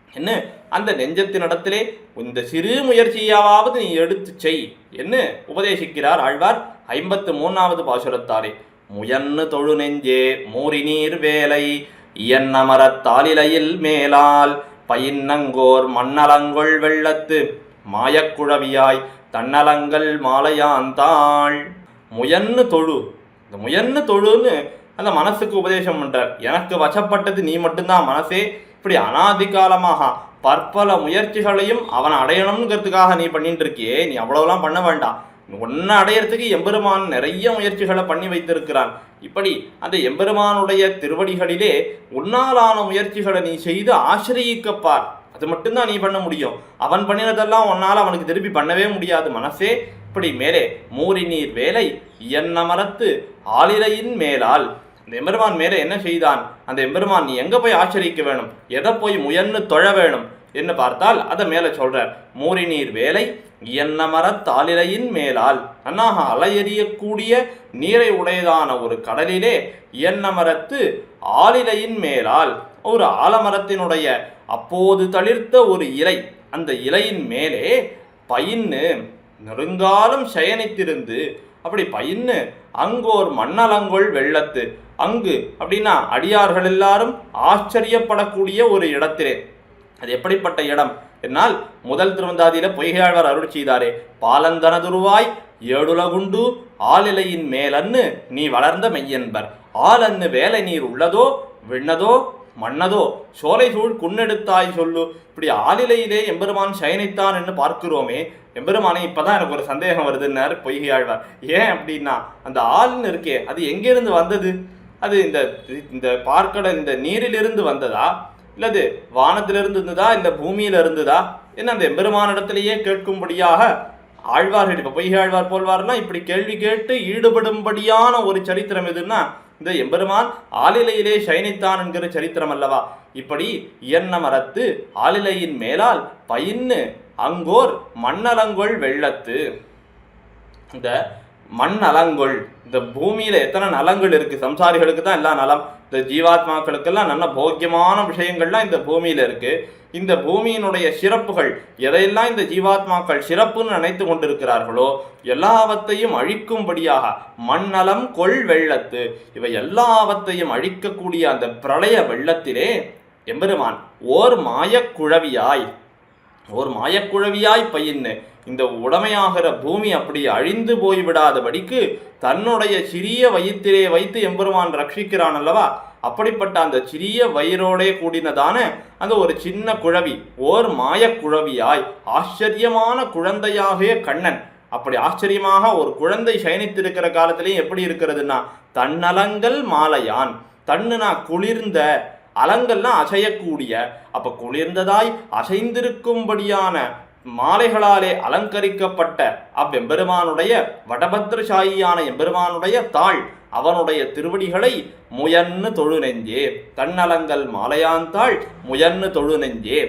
என்ன அந்த நெஞ்சத்தினிடத்திலே இந்த சிறு முயற்சியாவது நீ எடுத்து செய் என்று உபதேசிக்கிறார் ஆழ்வார் 53வது பாசுரத்தாரே. முயன்னு தொழு நெஞ்சே மூரி நீர் வேலை இயன்னமரத் தாளிலையில் மேலால் பயின்னங்கோர் மண்ணலங்கொள் வெள்ளத்து மாயக்குழவியாய் தன்னலங்கள் மாலையாந்தாள். முயன்னு தொழு, இந்த முயன்னு தொழுன்னு அந்த மனசுக்கு உபதேசம் பண்றார். எனக்கு வசப்பட்டது நீ மட்டும்தான் மனசே. இப்படி அனாதிகாலமாக பற்பல முயற்சிகளையும் அவனை அடையணுங்கிறதுக்காக நீ பண்ணிட்டு இருக்கியே, நீ அவ்வளவுலாம் பண்ண வேண்டாம். ஒன்றை அடையறதுக்கு எம்பெருமான் நிறைய முயற்சிகளை பண்ணி வைத்திருக்கிறான். இப்படி அந்த எம்பெருமானுடைய திருவடிகளிலே உன்னாலான முயற்சிகளை நீ செய்து ஆசிரியிக்கப்பார். அது மட்டும்தான் நீ பண்ண முடியும். அவன் பண்ணினதெல்லாம் உன்னால் அவனுக்கு திருப்பி பண்ணவே முடியாது மனசே. இப்படி மேலே மூரி நீர் வேலை என்ன மரத்து ஆளிலையின் மேலால் அந்த எம்பெருமான் மேலே என்ன செய்தான்? அந்த எம்பெருமான் நீ எங்கே போய் ஆச்சரிக்க வேணும், எதை போய் முயன்னு தொழ வேணும் என்று பார்த்தால் அதை மேலே சொல்றார். மூரி நீர் வேலை என்ன மரத்தாளிலையின் மேலால் அண்ணாக அலையெறியக்கூடிய நீரை உடையதான ஒரு கடலிலே என்ன மரத்து ஆளிலையின் மேலால் ஒரு ஆலமரத்தினுடைய அப்போது தளிர்த்த ஒரு இலை, அந்த இலையின் மேலே பயின்னு நெருங்காலும் சயனித்திருந்து அப்படி பயின்னு அங்கோர் மண்ணலங்கொள் வெள்ளத்து, அங்கு அப்படின்னா அடியார்கள் எல்லாரும் ஆச்சரியப்படக்கூடிய ஒரு இடத்திலே. அது எப்படிப்பட்ட இடம் என்னால் முதல் திருவந்தாதியில பொய்கையாழ்வார் அருள் செய்தாரே, பாலந்தனதுருவாய் ஏழுலகுண்டு ஆளிலையின் மேலன்னு நீ வளர்ந்த மெய்யன்பர், ஆலன்னு வேலை நீர் உள்ளதோ விண்ணதோ மன்னதோ சோலை சூழ் குன்னெடுத்தாய் சொல்லு. இப்படி ஆளிலையிலே எம்பெருமான் சயனித்தான் என்று பார்க்கிறோமே. எம்பெருமானே இப்பதான் எனக்கு ஒரு சந்தேகம் வருதுன்னார் பொய்கையாழ்வார். ஏன் அப்படின்னா, அந்த ஆள்னு இருக்கே அது எங்கிருந்து வந்தது? அது இந்த பார்க்கட இந்த நீரிலிருந்து வந்ததா, இல்லது வானத்திலிருந்து இருந்ததா, இல்லை பூமியில இருந்ததா என்ன அந்த எம்பெருமானிடத்திலேயே கேட்கும்படியாக ஆழ்வார்கள் இப்போ பொய்கையாழ்வார் போல்வார்னா இப்படி கேள்வி கேட்டு ஈடுபடும்படியான ஒரு சரித்திரம் எதுன்னா இந்த எம்பெருமான் ஆளிலையிலே சயனித்தான் என்கிற சரித்திரம் அல்லவா. இப்படி இயன்ன மரத்து ஆளிலையின் மேலால் பயின்னு அங்கோர் மண்ணலங்கொள் வெள்ளத்து. இந்த மண் அலங்கொள், இந்த பூமியில எத்தனை நலங்கள் இருக்கு, சம்சாரிகளுக்கு தான் எல்லா நலம், இந்த ஜீவாத்மாக்களுக்கெல்லாம் நல்ல போக்கியமான விஷயங்கள்லாம் இந்த பூமியில இருக்கு. இந்த பூமியினுடைய சிறப்புகள் எதையெல்லாம் இந்த ஜீவாத்மாக்கள் சிறப்புன்னு நினைத்து கொண்டிருக்கிறார்களோ எல்லாவற்றையும் அழிக்கும்படியாக மண்ணலம் கொள் வெள்ளத்து, இவை எல்லாவற்றையும் அழிக்கக்கூடிய அந்த பிரளய வெள்ளத்திலே எம்பெருமான் ஓர் மாயக்குழவியாய் பயின்னு இந்த உடமையாகிற பூமி அப்படி அழிந்து போய்விடாதபடிக்கு தன்னுடைய சிறிய வயிற்றிலே வைத்து எம்பெருமான் ரட்சிக்கிறான் அல்லவா. அப்படிப்பட்ட அந்த சிறிய வயிறோடே கூடினதான அந்த ஒரு சின்ன குழவி, ஓர் மாயக்குழவியாய் ஆச்சரியமான குழந்தையாகிய கண்ணன். அப்படி ஆச்சரியமாக ஒரு குழந்தை சயனித்திருக்கிற காலத்திலேயும் எப்படி இருக்கிறதுனா தன்னலங்கள் மாலையான், தன்னுனா குளிர்ந்த, அலங்கள்லாம் அசையக்கூடிய, அப்ப குளிர்ந்ததாய் அசைந்திருக்கும்படியான மாலைகளாலே அலங்கரிக்கப்பட்ட அவ்வெம்பெருமானுடைய வடபத்ரசாயியான எம்பெருமானுடைய தாள் அவனுடைய திருவடிகளை முயன்னு தொழு நெஞ்சே, தன்னலங்கள் மாலையாந்தாள் முயன்னு தொழு நெஞ்சே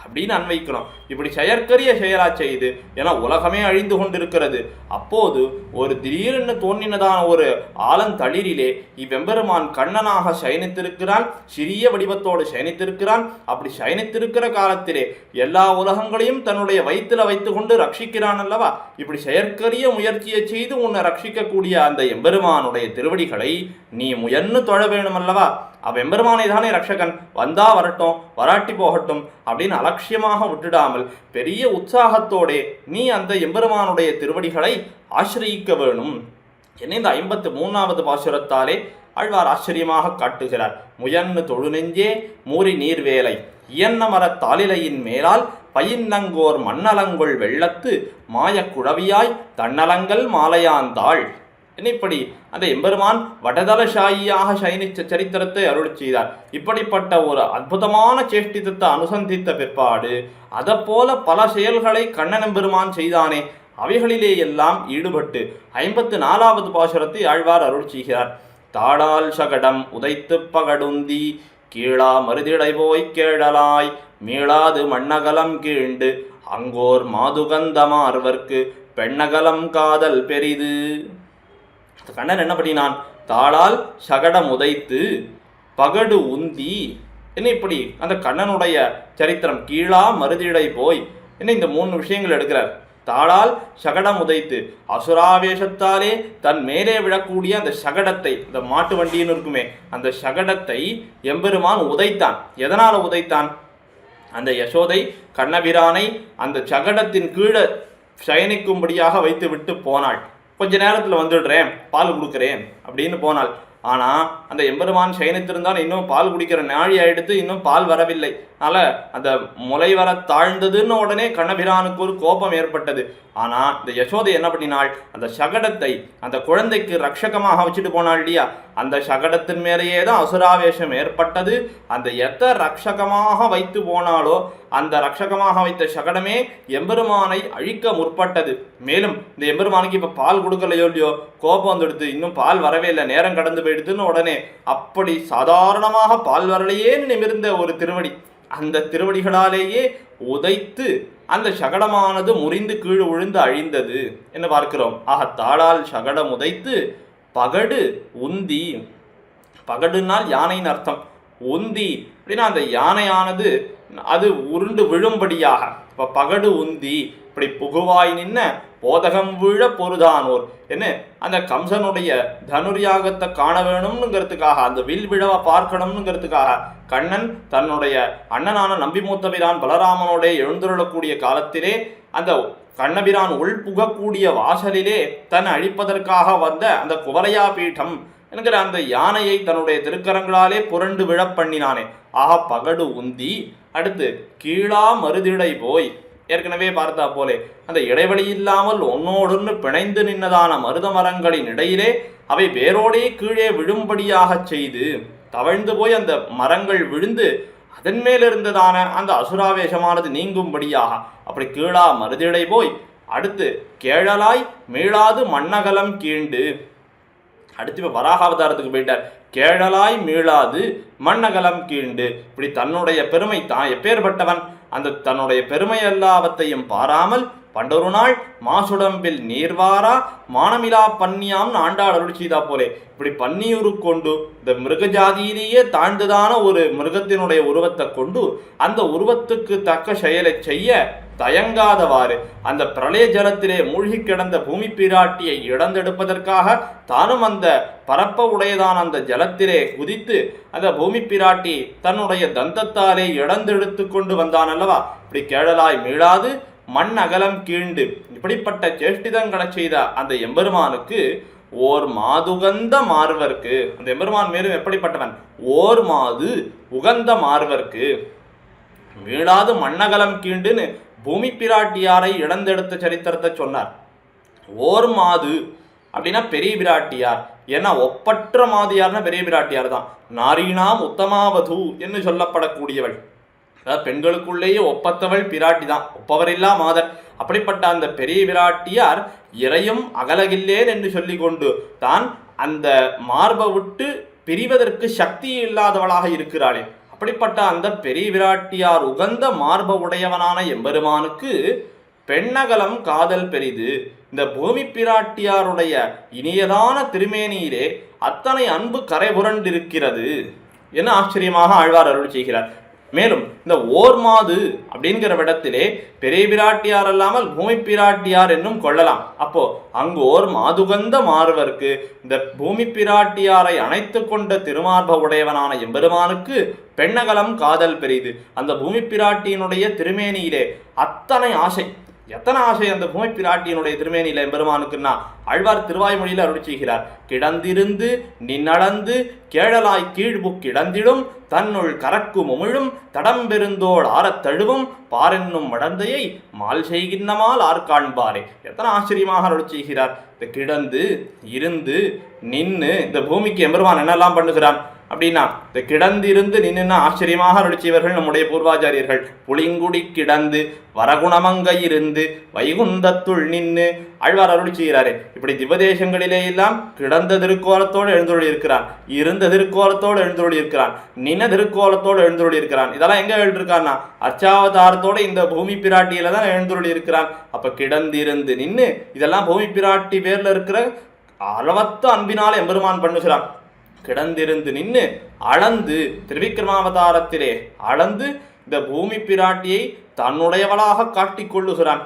அப்படின்னு அன்வைக்கணும். இப்படி செயற்கரிய செயலா செய்து, ஏன்னா உலகமே அழிந்து கொண்டிருக்கிறது. அப்போது ஒரு திடீரென்று தோன்றினதான ஒரு ஆலந்தளிரிலே இவ்வெம்பெருமான் கண்ணனாக சயனித்திருக்கிறான், சிறிய வடிவத்தோடு சயனித்திருக்கிறான். அப்படி சயனித்திருக்கிற காலத்திலே எல்லா உலகங்களையும் தன்னுடைய வயிற்றில் வைத்து கொண்டு ரட்சிக்கிறான் அல்லவா. இப்படி செயற்கரிய முயற்சியை செய்து உன்னை ரட்சிக்கக்கூடிய அந்த எம்பெருமானுடைய திருவடிகளை நீ முயன்னு தொழ வேணும் அல்லவா. எம்பெருமானை தானே ரட்சகன், வந்தா வரட்டும் வராட்டி போகட்டும் அப்படின்னு அலட்சியமாக விட்டுடாமல் பெரிய உற்சாகத்தோடே நீ அந்த எம்பெருமானுடைய திருவடிகளை ஆசிரியிக்க வேணும். என்ன இந்த 53வது பாசுரத்தாலே ஆழ்வார் ஆச்சரியமாக காட்டுகிறார். முயன்னு தொழு நெஞ்சே மூரி நீர்வேலை இயன்ன மரத் தாளிலையின் மேலால் பயின்னங்கோர் மண்ணலங்கொள் வெள்ளத்து மாயக் குழவியாய் தன்னலங்கள் மாலையாந்தாள். இப்படி அந்த எம்பெருமான் வடதலசாயியாக சயனிச்ச சரித்திரத்தை அருள் செய்தார். இப்படிப்பட்ட ஒரு அற்புதமான சேஷ்டிதத்தை அனுசந்தித்த பிற்பாடு அதை போல பல செயல்களை கண்ணன் எம்பெருமான் செய்தானே, அவைகளிலே எல்லாம் ஈடுபட்டு 54வது பாசுரத்தை ஆழ்வார் அருள் செய்கிறார். தாடால் சகடம் உதைத்து பகடுந்தி கீழா மருதிடை போய் கேழலாய் மீளாது மண்ணகலம் கீண்டு அங்கோர் மாதுகந்தமார்வர்க்கு பெண்ணகலம் காதல் பெரிது. கண்ணன் என்ன பண்ணினான்? தாளால் சகடம் உதைத்து பகடு உந்தி. என்ன இப்படி அந்த கண்ணனுடைய சரித்திரம் கீழா மருதிடை போய் என்ன இந்த 3 விஷயங்கள் எடுக்கிறார். தாளால் சகடம் உதைத்து அசுராவேஷத்தாலே தன் மேலே விழக்கூடிய அந்த சகடத்தை, இந்த மாட்டு வண்டின்னு இருக்குமே அந்த சகடத்தை எம்பெருமான் உதைத்தான். எதனால உதைத்தான்? அந்த யசோதை கண்ணபிரானை அந்த சகடத்தின் கீழே சயனிக்கும்படியாக வைத்து விட்டு போனாள். கொஞ்ச நேரத்தில் வந்துடுறேன், பால் கொடுக்குறேன் அப்படின்னு போனாள். ஆனால் அந்த எம்பெருமான் சயனித்திருந்தான், இன்னும் பால் குடிக்கிற நாழி ஆயிடுத்து, இன்னும் பால் வரவில்லை. அதனால் அந்த முலை வர தாழ்ந்ததுன்னு உடனே கண்ணபிரானுக்கு ஒரு கோபம் ஏற்பட்டது. ஆனால் இந்த யசோதை என்ன பண்ணினாள்? அந்த சகடத்தை அந்த குழந்தைக்கு ரட்சகமாக வச்சுட்டு போனாள் இல்லையா, அந்த சகடத்தின் மேலேயே தான் அசுராவேஷம் ஏற்பட்டது. அந்த எத்த ரட்சகமாக வைத்து போனாலோ அந்த ரட்சகமாக வைத்த சகடமே எம்பெருமானை அழிக்க முற்பட்டது. மேலும் இந்த எம்பெருமானுக்கு இப்போ பால் கொடுக்கலையோ இல்லையோ, கோபம் வந்துடுது, இன்னும் பால் வரவே இல்லை, நேரம் கடந்து போயிடுதுன்னு உடனே அப்படி சாதாரணமாக பால் வரலையேன்னு நிமிர்ந்த ஒரு திருவடி, அந்த திருவடிகளாலேயே உதைத்து அந்த சகடமானது முறிந்து கீழ் விழுந்து அழிந்தது என்று பார்க்கிறோம். ஆக தாளால் சகடம் உதைத்து பகடு உந்தி, பகடுனால் யானைன்னு அர்த்தம், உந்தி அப்படின்னா அந்த யானையானது அது உருண்டு விழும்படியாக. இப்போ பகடு உந்தி இப்படி புகுவாய் நின்ன போதகம் வீழ பொருதானோர் என்ன அந்த கம்சனுடைய தனுர்யாகத்தை காண வேணும்னுங்கிறதுக்காக, அந்த வில் விழவ பார்க்கணும்னுங்கிறதுக்காக கண்ணன் தன்னுடைய அண்ணனான நம்பிமூத்தபிரான் பலராமனோட எழுந்துள்ளக்கூடிய காலத்திலே அந்த கண்ணபிரான் உள் புகக்கூடிய வாசலிலே தன்னை அழிப்பதற்காக வந்த அந்த குவலையா பீடம் என்கிற அந்த யானையை தன்னுடைய திருக்கரங்களாலே புரண்டு விழப்பண்ணினானே. ஆக பகடு உந்தி. அடுத்து கீழா மருதிடை போய், ஏற்கனவே பார்த்தா போலே அந்த இடைவெளி இல்லாமல் ஒன்னோடொன்று பிணைந்து நின்னதான மருத மரங்களின் இடையிலே அவை வேரோடே கீழே விழும்படியாக செய்து தவழ்ந்து போய் அந்த மரங்கள் விழுந்து அதன் மேலிருந்ததான அந்த அசுராவேஷமானது நீங்கும்படியாக அப்படி கீழா மருதிடை போய். அடுத்து கேழலாய் மீளாது மண்ணகலம் கீண்டு. அடுத்து இப்போ வராகாவதாரத்துக்கு போயிட்டார். கேழலாய் மீளாது மண்ணகலம் கீண்டு. இப்படி தன்னுடைய பெருமை தான் எப்பேற்பட்டவன், அந்த தன்னுடைய பெருமை எல்லாவற்றையும் பாராமல் பண்டொரு நாள் மாசுடம்பில் நீர்வாரா மானமிலா பன்னியாம் ஆண்டாள் அருள் செய்தா போலே இப்படி பன்னியுரு கொண்டு இந்த மிருகஜாதியிலேயே தாழ்ந்ததான ஒரு மிருகத்தினுடைய உருவத்தை கொண்டு அந்த உருவத்துக்கு தக்க செயலை செய்ய தயங்காதவாறு அந்த பிரளய ஜலத்திலே மூழ்கி கிடந்த பூமி பிராட்டியை இடந்தெடுப்பதற்காக தானும் அந்த பரப்ப உடையதான அந்த ஜலத்திலே குதித்து அந்த பூமி பிராட்டி தன்னுடைய தந்தத்தாலே இடந்தெடுத்து கொண்டு வந்தான் அல்லவா. இப்படி கேழலாய் மீளாது மண் அகலம் கீண்டு. இப்படிப்பட்ட சேஷ்டிதங்களை செய்த அந்த எம்பெருமானுக்கு ஓர் மாதுகந்த மார்வர்க்கு, அந்த எம்பெருமான் மேலும் எப்படிப்பட்டவன், ஓர் மாது உகந்த மார்வர்க்கு மீளாது மண்ணகலம் கீண்டுன்னு பூமி பிராட்டியாரை இழந்தெடுத்த சரித்திரத்தை சொன்னார். ஓர் மாது அப்படின்னா பெரிய பிராட்டியார். ஏன்னா ஒப்பற்ற மாதியார்னா பெரிய பிராட்டியார் தான். நாரீணாம் உத்தமாவது என்று சொல்லப்படக்கூடியவள். அதாவது பெண்களுக்குள்ளேயே ஒப்பத்தவள் பிராட்டி தான், ஒப்பவரில்லா மாதர். அப்படிப்பட்ட அந்த பெரிய பிராட்டியார் இறையும் அகலகில்லேன் என்று சொல்லி கொண்டு தான் அந்த மார்பை விட்டு பிரிவதற்கு சக்தி இல்லாதவளாக இருக்கிறாளே. அப்படிப்பட்ட அந்த பெரிய பிராட்டியார் உகந்த மார்ப உடையவனான எம்பெருமானுக்கு பெண்ணகலம் காதல் பெரிது. இந்த பூமி பிராட்டியாருடைய இனியதான திருமேனியிலே அத்தனை அன்பு கரை புரண்டிருக்கிறது என ஆச்சரியமாக ஆழ்வார் அருள் செய்கிறார். மேலும் இந்த ஓர் மாது அப்படிங்கிற இடத்திலே பெரிய பிராட்டியார் அல்லாமல் பூமி பிராட்டியார் என்னும் கொள்ளலாம். அப்போ அங்கு ஓர் மாதுகந்த மாறுவர்க்கு இந்த பூமி பிராட்டியாரை அணைத்து கொண்ட திருமார்ப உடையவனான எம்பெருமானுக்கு பெண்ணகலம் காதல் பெரிது. அந்த பூமி பிராட்டியினுடைய திருமேனியிலே அத்தனை ஆசை, எத்தனை ஆசை அந்த பூமி பிராட்டியினுடைய திருமேனியில எம்பெருமானுக்குன்னா ஆழ்வார் திருவாய்மொழியில் அருள் செய்கிறார். கிடந்திருந்து நின்னடந்து கேழலாய் கீழ்புக் கிடந்திடும் தன்னுள் கரக்கும் உமிழும் தடம்பெருந்தோள் ஆரத் தழுவும் பாரென்னும் மடந்தையை மால் செய்கின்னமால் ஆர்காண்பாரே. எத்தனை ஆச்சரியமாக அருள் செய்கிறார். இந்த கிடந்து இருந்து நின்று இந்த பூமிக்கு எம்பெருமான் என்னெல்லாம் பண்ணுகிறான் அப்படின்னா, இந்த கிடந்திருந்து நின்னுன்னா ஆச்சரியமாக அருளிச்சவர்கள் நம்முடைய பூர்வாச்சாரியர்கள். புளிங்குடி கிடந்து வரகுணமங்கை இருந்து வைகுந்தத்துள் நின்று ஆழ்வார் அருளி செய்கிறாரே. இப்படி திவதேசங்களிலே எல்லாம் கிடந்த திருக்கோலத்தோடு எழுந்தொழி இருக்கிறான், இருந்த திருக்கோலத்தோடு எழுந்தொழி இருக்கிறான், நின்ன திருக்கோலத்தோடு எழுந்தொழி இருக்கிறான். இதெல்லாம் எங்க எழுதிருக்கான்னா அர்ச்சாவதாரத்தோடு இந்த பூமி பிராட்டியில தான் எழுந்தொழி இருக்கிறான். அப்ப கிடந்திருந்து நின்று இதெல்லாம் பூமி பிராட்டி பேர்ல இருக்கிற அளவத்த அன்பினால எம்பெருமான் பண்ணுகிறான். கிடந்திருந்து நின்று அளந்து திருவிக்கிரமாவதாரத்திலே அளந்து இந்த பூமி பிராட்டியை தன்னுடையவளாக காட்டிக் கொள்ளுகிறான்.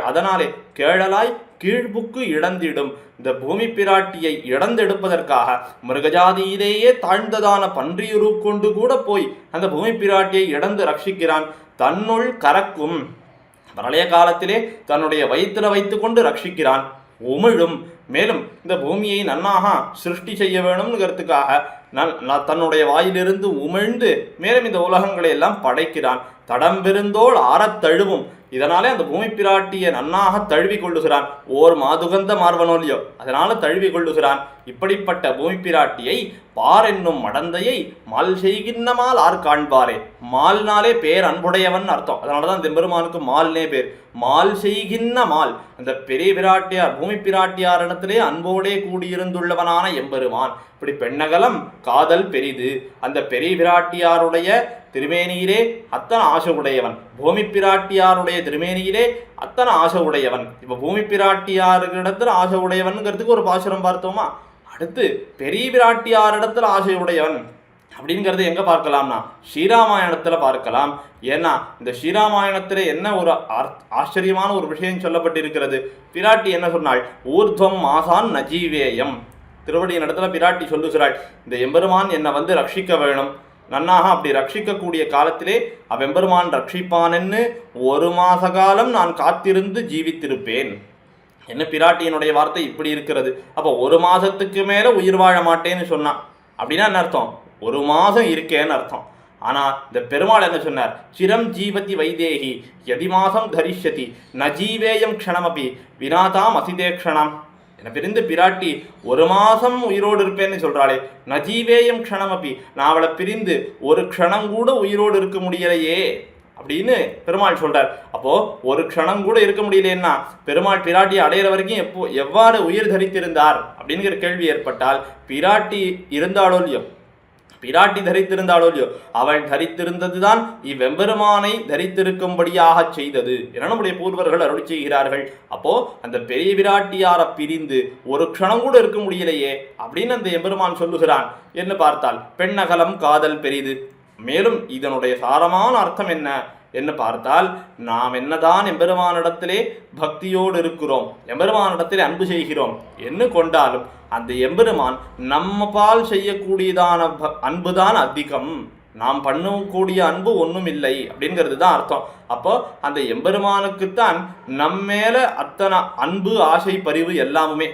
அதனாலே கேழலாய் கீழ்புக்கு இடந்திடும். இந்த பூமி பிராட்டியை இடந்தெடுப்பதற்காக மிருகஜாதியிலேயே தாழ்ந்ததான பன்றியுரு கொண்டு கூட போய் அந்த பூமி பிராட்டியை இடந்து ரட்சிக்கிறான். தன்னுள் கரக்கும் பிரளய காலத்திலே தன்னுடைய வயிற்றில் வைத்து கொண்டு ரட்சிக்கிறான். உமிழும், மேலும் இந்த பூமியை நன்னாக சிருஷ்டி செய்ய வேணும்ங்கிறதுக்காக தன்னுடைய வாயிலிருந்து உமிழ்ந்து மேலும் இந்த உலகங்களை எல்லாம் படைக்கிறான். தடம்பெருந்தோள் ஆரத் தழுவும், இதனாலே அந்த பூமி பிராட்டியை நன்னாக தழுவி கொள்ளுகிறான். ஓர் மாதுகந்த மார்வனோலியோ அதனால தழுவி கொள்ளுகிறான். இப்படிப்பட்ட பூமி பிராட்டியை பார் என்னும் மடந்தையை மால் செய்கின்னமால் ஆர் காண்பாரே. மால்னாலே பேர் அன்புடையவன் அர்த்தம். அதனாலதான் பெருமானுக்கு மால்னே பேர். மால் செய்கின்ற மால், அந்த பெரிய பிராட்டியார் பூமி பிராட்டியார் இடத்திலே அன்போடே கூடியிருந்துள்ளவனான எம்பெருமான். இப்படி பெண்ணகலம் காதல் பெரிது. அந்த பெரிய பிராட்டியாருடைய திருமேனியிலே அத்தனை ஆசை உடையவன், பூமி பிராட்டியாருடைய திருமேனியிலே அத்தனை ஆசை உடையவன். இப்ப பூமி பிராட்டியாரிடத்துல ஆசை உடையவன்ங்கிறதுக்கு ஒரு பாசுரம் பார்த்தோமா. அடுத்து பெரிய பிராட்டியாரிடத்துல ஆசை உடையவன் அப்படிங்கிறது எங்க பார்க்கலாம்னா ஸ்ரீராமாயணத்துல பார்க்கலாம். ஏன்னா இந்த ஸ்ரீராமாயணத்துல என்ன ஒரு ஆச்சரியமான ஒரு விஷயம் சொல்லப்பட்டிருக்கிறது. பிராட்டி என்ன சொன்னாள்? ஊர்துவம் மாசான் நஜீவேயம். திருவடியின் இடத்துல பிராட்டி சொல்லுகிறாள், இந்த எம்பெருமான் என்னை வந்து ரட்சிக்க வேணும், நன்னாக அப்படி ரட்சிக்கக்கூடிய காலத்திலே அவ்வெம்பெருமான் ரட்சிப்பானென்னு 1 மாச காலம் நான் காத்திருந்து ஜீவித்திருப்பேன். என்ன பிராட்டியினுடைய வார்த்தை இப்படி இருக்கிறது. அப்போ 1 மாசத்துக்கு மேல உயிர் வாழ மாட்டேன்னு சொன்னான். அப்படின்னா என்ன அர்த்தம்? 1 மாசம் இருக்கேன்னு அர்த்தம். ஆனா இந்த பெருமாள் என்ன சொன்னார்? சிரம் ஜீவதி வைதேகி யதி மாசம் தரிஷ்யதி நஜீவேயம் க்ஷணமபி வினாதாம் அசிதேக்ஷணம். என்னை பிரிந்து பிராட்டி 1 மாசம் உயிரோடு இருப்பேன்னு சொல்றாளே, நஜீவேயம் க்ஷணமபி, நான் அவளை பிரிந்து ஒரு க்ஷணம் கூட உயிரோடு இருக்க முடியலையே அப்படின்னு பெருமாள் சொல்றார். அப்போ ஒரு க்ஷணம் கூட இருக்க முடியலன்னா பெருமாள் பிராட்டியை அடையிற வரைக்கும் எவ்வாறு உயிர் தரித்திருந்தார் அப்படிங்கிற கேள்வி ஏற்பட்டால், பிராட்டி இருந்தாலோ இல்லையோ, பிராட்டி தரித்திருந்தாலோ இல்லையோ, அவள் தரித்திருந்ததுதான் இவ்வெம்பெருமானை தரித்திருக்கும்படியாக செய்தது என நம்முடைய பூர்வர்கள் அருளி செய்கிறார்கள். அப்போ அந்த பெரிய பிராட்டியாரை பிரிந்து ஒரு க்ஷணம் கூட இருக்க முடியலையே அப்படின்னு அந்த எம்பெருமான் சொல்லுகிறான் என்று பார்த்தால் பெண்ணகலம் காதல் பெரிது. மேலும் இதனுடைய சாரமான அர்த்தம் என்ன என்று பார்த்தால், நாம் என்னதான் எம்பெருமானிடத்திலே பக்தியோடு இருக்கிறோம், எம்பெருமானிடத்திலே அன்பு செய்கிறோம் என்று கொண்டாலும் அந்த எம்பெருமான் நம்ம பால் செய்யக்கூடியதான அன்புதான் அதிகம், நாம் பண்ணக்கூடிய அன்பு ஒன்றும் இல்லை அப்படிங்கிறது தான் அர்த்தம். அப்போ அந்த எம்பெருமானுக்குத்தான் நம்மேல அத்தனை அன்பு ஆசை பரிவு எல்லாமுமே.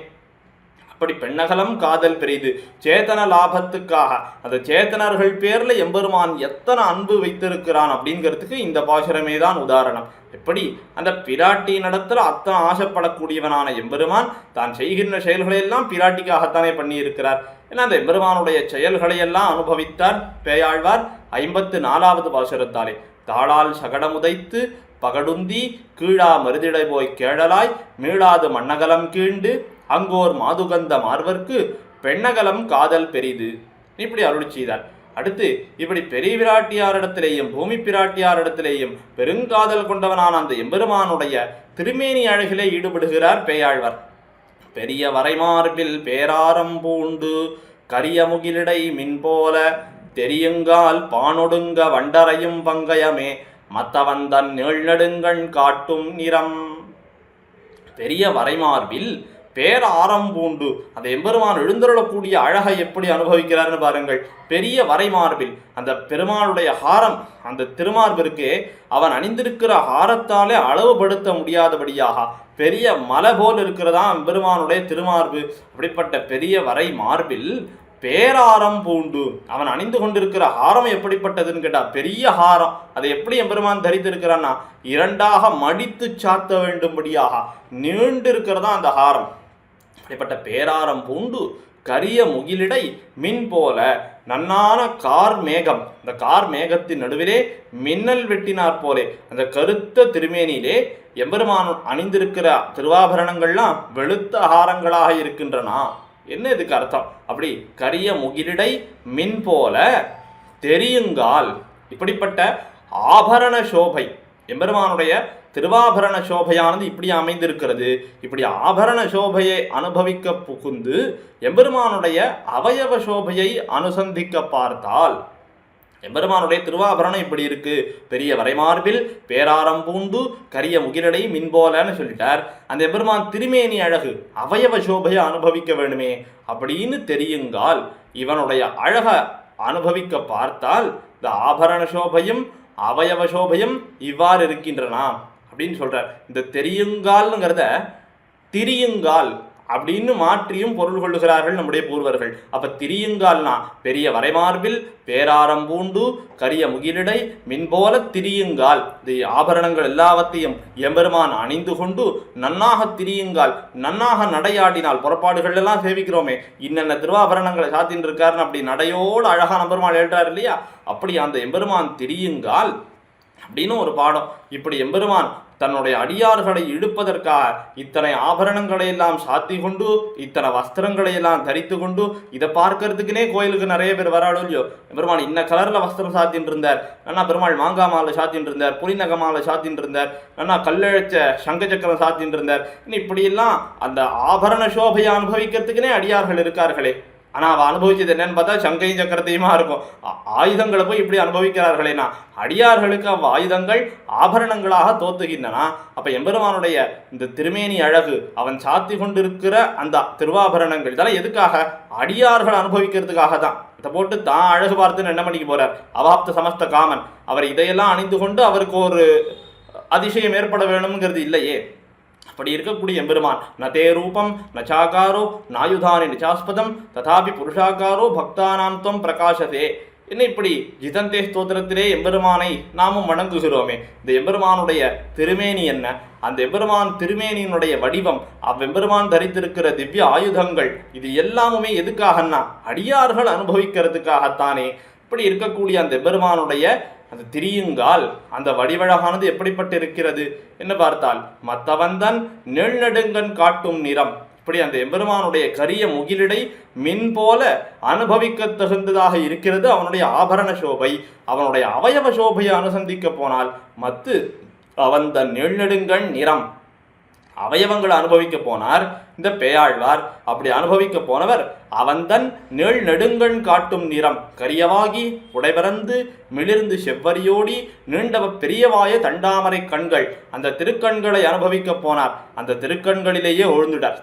அப்படி பெண்ணகலம் காதல் பெரிது. சேத்தன லாபத்துக்காக அந்த சேத்தனர்கள் பேர்ல எம்பெருமான் எத்தனை அன்பு வைத்திருக்கிறான் அப்படிங்கிறதுக்கு இந்த பாசுரமே தான் உதாரணம். எப்படி அந்த பிராட்டியின் இடத்துல அத்தனை ஆசைப்படக்கூடியவனான எம்பெருமான் தான் செய்கின்ற செயல்களையெல்லாம் பிராட்டிக்காகத்தானே பண்ணி இருக்கிறார். ஏன்னா அந்த எம்பெருமானுடைய செயல்களையெல்லாம் அனுபவித்தார் பேயாழ்வார் 54வது பாசுரத்தாலே. தாளால் சகடமுதைத்து பகடுந்தி கீழா மருதிடை போய் கேழலாய் மீளாது மண்ணகலம் கீண்டு அங்கோர் மாதுகந்த மார்வர்க்கு பெண்ணகலம் காதல் பெரிது இப்படி அருளி செய்தார். அடுத்து இப்படி பெரிய பிராட்டியாரிடத்திலேயும் பூமி பிராட்டியாரிடத்திலேயும் பெருங்காதல் கொண்டவனான அந்த எம்பெருமானுடைய திருமேனி அழகிலே ஈடுபடுகிறார் பேயாழ்வார். பெரிய வரைமார்பில் பேராரம் பூண்டு கரிய முகிலிடை மின்போல தெரியுங்கால் பானொடுங்க வண்டரையும் பங்கயமே மத்தவந்தன் நீழ்நெடுங்கண் காட்டும் நிறம். பெரிய வரைமார்பில் பேராரம் பூண்டு அந்த எம்பெருமான் எழுந்தருளக்கூடிய அழகை எப்படி அனுபவிக்கிறார்னு பாருங்கள். பெரிய வரைமார்பில் அந்த பெருமாளுடைய ஹாரம், அந்த திருமார்பிற்கு அவன் அணிந்திருக்கிற ஹாரத்தாலே அளவுபடுத்த முடியாதபடியாக பெரிய மலை போல் இருக்கிறதா எம்பெருமானுடைய திருமார்பு. அப்படிப்பட்ட பெரிய வரை மார்பில் பேராரம் பூண்டு அவன் அணிந்து கொண்டிருக்கிற ஹாரம் எப்படிப்பட்டதுன்னு கேட்டா பெரிய ஹாரம். அதை எப்படி எம்பெருமான் தரித்திருக்கிறான்னா இரண்டாக மடித்து சாத்த வேண்டும்படியாக நீண்டு இருக்கிறதா அந்த ஹாரம். அப்படிப்பட்ட பேராரம் பூண்டு கரிய முகிலிடை மின் போல நன்னான கார் மேகம், இந்த கார் மேகத்தின் நடுவிலே மின்னல் வெட்டினார் போலே அந்த கருத்த திருமேனியிலே எம்பெருமான் அணிந்திருக்கிற திருவாபரணங்கள்லாம் வெளுத்த ஆகாரங்களாக இருக்கின்றனா. என்ன இதுக்கு அர்த்தம்? அப்படி கரிய முகிலிடை மின் போல தெரியுங்கால் இப்படிப்பட்ட ஆபரண சோபை எம்பெருமானுடைய திருவாபரண சோபையானது இப்படி அமைந்திருக்கிறது. இப்படி ஆபரண சோபையை அனுபவிக்க புகுந்து எம்பெருமானுடைய அவயவ சோபையை அனுசந்திக்க பார்த்தால் எம்பெருமானுடைய திருவாபரணம் இப்படி இருக்கு. பெரிய வரைமார்பில் பேராரம் பூண்டு கரிய முகிலடை மின்போலன்னு சொல்லிட்டார். அந்த எம்பெருமான் திருமேனி அழகு அவயவ சோபையை அனுபவிக்க வேணுமே அப்படின்னு தெரியுங்கால் இவனுடைய அழக அனுபவிக்க பார்த்தால் இந்த ஆபரண சோபையும் அவயவ சோபையும் இவ்வாறு இருக்கின்றனா அப்படின்னு சொல்றார். இந்த தெரியுங்கால்ங்கிறத திரியுங்கால் அப்படின்னு மாற்றியும் பொருள் கொள்ளுகிறார்கள் நம்முடைய பூர்வர்கள். அப்ப திரியுங்கால்னா பெரிய வரைமார்பில் பேராரம் பூண்டு கரிய முகிலிடை மின்போல திரியுங்கால். இந்த ஆபரணங்கள் எல்லாவற்றையும் எம்பெருமான் அணிந்து கொண்டு நன்னாக திரியுங்கால், நன்னாக நடையாடினால் புறப்பாடுகள் எல்லாம் சேவிக்கிறோமே இன்னென்ன திருவாபரணங்களை சாத்தின்னு இருக்காருன்னு அப்படி நடையோடு அழகான பெருமாள் எழுறாரு இல்லையா, அப்படி அந்த எம்பெருமான் திரியுங்கால் அப்படின்னு ஒரு பாடம். இப்படி எம்பெருமான் தன்னுடைய அடியார்களை இழுப்பதற்காக இத்தனை ஆபரணங்களை எல்லாம் சாத்தி கொண்டு இத்தனை வஸ்திரங்களை எல்லாம் தரித்து கொண்டு இதை பார்க்கறதுக்குனே கோயிலுக்கு நிறைய பேர் வராளோ இல்லையோ. பெருமாள் இன்ன கலர்ல வஸ்திரம் சாத்தின்னு இருந்தார், நன்னா பெருமாள் மாங்காய் மாலை சாத்தின்னு இருந்தார், புரிநக மாலை சாத்தின்னு இருந்தார், நன்னா கல்லழைச்ச சங்க சக்கரம் சாத்தின்னு இருந்தார். இப்படியெல்லாம் அந்த ஆபரண சோபையை அனுபவிக்கிறதுக்குனே அடியார்கள் இருக்கார்களே. ஆனால் அவள் அனுபவிச்சது என்னன்னு பார்த்தா சங்கையும் சக்கரத்தையுமா இருக்கும். ஆயுதங்களை போய் இப்படி அனுபவிக்கிறார்களேனா அடியார்களுக்கு ஆயுதங்கள் ஆபரணங்களாக தோத்துகின்றன. அப்போ எம்பெருமானுடைய இந்த திருமேனி அழகு அவன் சாத்தி கொண்டிருக்கிற அந்த திருவாபரணங்கள் இதெல்லாம் எதுக்காக? அடியார்கள் அனுபவிக்கிறதுக்காக தான். இதை போட்டு தான் அழகு பார்த்துன்னு என்ன பண்ணிக்க போறார் அவாப்த சமஸ்த காமன். அவர் இதையெல்லாம் அணிந்து கொண்டு அவருக்கு ஒரு அதிசயம் ஏற்பட வேணுங்கிறது இல்லையே. அப்படி இருக்கக்கூடிய எம்பெருமான் நதே ரூபம் நச்சாகாரோ நாயுதானி நிச்சாஸ்பதம் ததாபி புருஷாகாரோ பக்தானாம் துவம் பிரகாசதே. என்ன இப்படி ஜிதந்தே ஸ்தோத்திரத்திலே எம்பெருமானை நாமும் வணங்குகிறோமே. இந்த எம்பெருமானுடைய திருமேனி என்ன, அந்த எம்பெருமான் திருமேனியினுடைய வடிவம், அவ்வெம்பெருமான் தரித்திருக்கிற திவ்ய ஆயுதங்கள் இது எல்லாமுமே எதுக்காகன்னா அடியார்கள் அனுபவிக்கிறதுக்காகத்தானே. இப்படி இருக்கக்கூடிய அந்த எம்பெருமானுடைய அந்த திரியுங்கால் அந்த வடிவழகானது எப்படிப்பட்டு இருக்கிறது என்று பார்த்தால் மத்தவந்தன் நெடுங்கண் காட்டும் நிறம். இப்படி அந்த எம்பெருமானுடைய கரிய முகிலிடை மின் போல அனுபவிக்க தகுந்ததாக இருக்கிறது அவனுடைய ஆபரண சோபை. அவனுடைய அவயவ சோபையை அனுசந்திக்க போனால் மத்து அவந்தன் நெடுங்கண் நிறம் அவயவங்களை அனுபவிக்க போனார் இந்த பேயாழ்வார். அப்படி அனுபவிக்க போனவர் அவன்தன் நெடுங்கண் காட்டும் நிறம் கரியவாகி உடைபறந்து மிளிர்ந்து செவ்வரியோடி நீண்டவ பெரியவாய தண்டாமரை கண்கள் அந்த திருக்கண்களை அனுபவிக்க போனார். அந்த திருக்கண்களிலேயே ஒழுந்துடார்.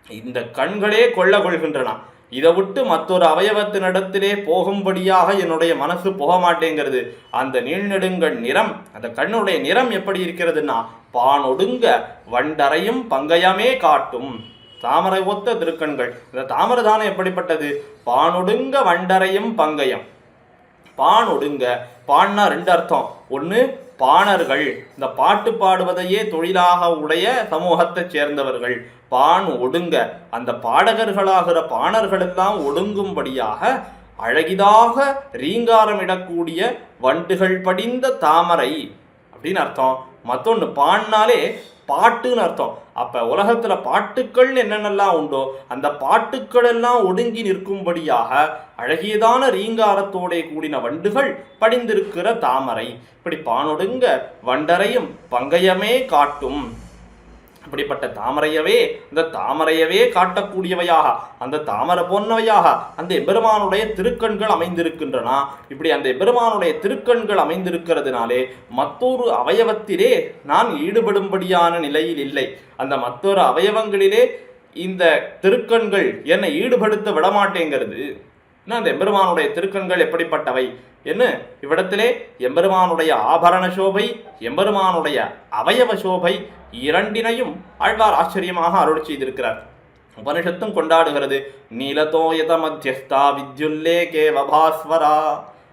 இந்த கண்களே கொள்கின்றன. இதை விட்டு மற்றொரு அவயவத்தினிடத்திலே போகும்படியாக என்னுடைய மனசு போக மாட்டேங்கிறது. அந்த நீள்நெடுங்கண் நிறம் அந்த கண்ணுடைய நிறம் எப்படி இருக்கிறதுன்னா பானொடுங்க வண்டரையும் பங்கயமே காட்டும். தாமரை ஒத்த திருக்கண்கள். இந்த தாமரை தானே எப்படிப்பட்டது? பானொடுங்க வண்டரையும் பங்கயம். பானொடுங்க, பான்னா ரெண்டு அர்த்தம். ஒன்று பாணர்கள், இந்த பாட்டு பாடுவதையே தொழிலாக உடைய சமூகத்தை சேர்ந்தவர்கள். பான் ஒடுங்க, அந்த பாடகர்களாகிற பாணர்கள் எல்லாம் ஒடுங்கும்படியாக அழகிதாக ரீங்காரமிடக்கூடிய வண்டுகள் படிந்த தாமரை அப்படின்னு அர்த்தம். மற்றொன்று பாடினாலே பாட்டுன்னு அர்த்தம். அப்போ உலகத்தில் பாட்டுக்கள் என்னென்னலாம் உண்டோ அந்த பாட்டுக்கள் எல்லாம் ஒடுங்கி நிற்கும்படியாக அழகியதான ரீங்காரத்தோட கூடின வண்டுகள் படிந்திருக்கிற தாமரை. இப்படி பானொடுங்க வண்டரையும் பங்கயமே காட்டும். அப்படிப்பட்ட தாமரையவே காட்டக்கூடியவையாக அந்த தாமரை போன்றவையாக அந்த எம்பெருமானுடைய திருக்கண்கள் அமைந்திருக்கின்றன. இப்படி அந்த எம்பெருமானுடைய திருக்கண்கள் அமைந்திருக்கிறதுனாலே மற்றொரு அவயவத்திலே நான் ஈடுபடும்படியான நிலையில் இல்லை. அந்த மற்றொரு அவயவங்களிலே இந்த திருக்கண்கள் என்னை ஈடுபடுத்த விடமாட்டேங்கிறது. அந்த எம்பெருமானுடைய திருக்கண்கள் எப்படிப்பட்டவை என்ன இவ்விடத்திலே எம்பெருமானுடைய ஆபரண சோபை எம்பெருமானுடைய அவயவ சோபை இரண்டினையும் ஆழ்வார் ஆச்சரியமாக அருள் செய்திருக்கிறார். உபனிஷத்தும் கொண்டாடுகிறது. நீலதோயத மத்தியஸ்தா வித்யுல்லேகே வபாஸ்வரா.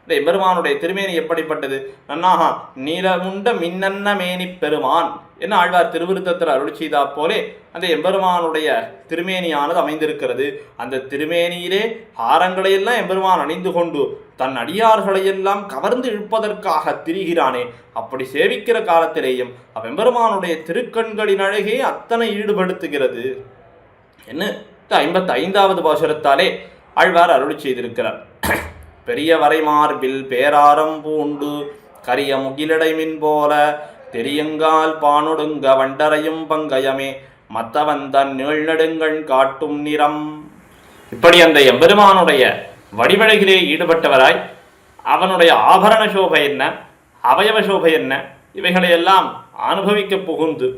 இந்த எம்பெருமானுடைய திருமேனி எப்படிப்பட்டது? நன்னாக நீலமுண்ட மின்னன்ன மேனி பெருமான் என்ன ஆழ்வார் திருவிருத்தத்தில் அருள் செய்தா போலே அந்த எம்பெருமானுடைய திருமேனியானது அமைந்திருக்கிறது. அந்த திருமேனியிலே ஹாரங்களையெல்லாம் எம்பெருமான் அணிந்து கொண்டு தன் அடியார்களையெல்லாம் கவர்ந்து இழுப்பதற்காக திரிகிறானே, அப்படி சேவிக்கிற காலத்திலேயும் அவ்வெம்பெருமானுடைய திருக்கண்களின் அழகே அத்தனை ஈடுபடுத்துகிறது என்ன 55வது பாசுரத்தாலே ஆழ்வார் அருள் செய்திருக்கிறார். பெரிய வரைமார்பில் பேராரம் பூண்டு கரிய முகிலடை மின் போல தெரியுங்கால் பானொடுங்க வண்டரையும் பங்கயமே மத்தவன் தன் நீழ்நெடுங்கண் காட்டும் நிறம். இப்படி அந்த எம்பெருமானுடைய வடிவழகிலே ஈடுபட்டவராய் அவனுடைய ஆபரண சோபை என்ன அவயவ சோபை என்ன இவைகளையெல்லாம் அனுபவிக்க புகுந்து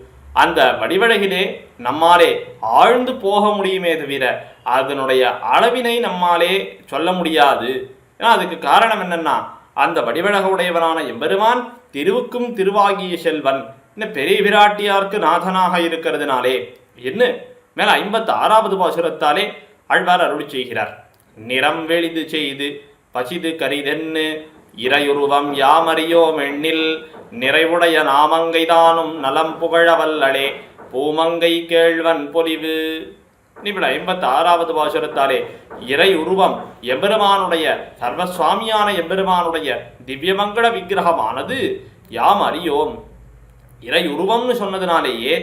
அந்த வடிவழகிலே நம்மாலே ஆழ்ந்து போக முடியுமே தவிர அதனுடைய அளவினை நம்மாலே சொல்ல முடியாது. ஏன்னா அதுக்கு காரணம் என்னன்னா அந்த வடிவழக உடையவனான எம்பெருமான் திருவுக்கும் திருவாகிய செல்வன் இன்னும் பெரிய விராட்டியாருக்கு நாதனாக இருக்கிறதுனாலே என்ன மேல 56வது பாசுரத்தாலே ஆழ்வார் அருள் செய்கிறார். நிறம் வெளிது செய்து பசிது கரிதென்னு இறையுருவம் யாமறியோம் எண்ணில் நிறைவுடைய நாமங்கைதானும் நலம் புகழவல்லளே பூமங்கை கேழ்வன் பொலிவு. இப்படி 56வது பாசுரத்தாலே இறை உருவம் எம்பெருமானுடைய சர்வசுவாமியான எம்பெருமானுடைய திவ்யமங்கள விக்கிரகமானது யாம் அறியோம். இறை உருவம்னு சொன்னதுனாலேயே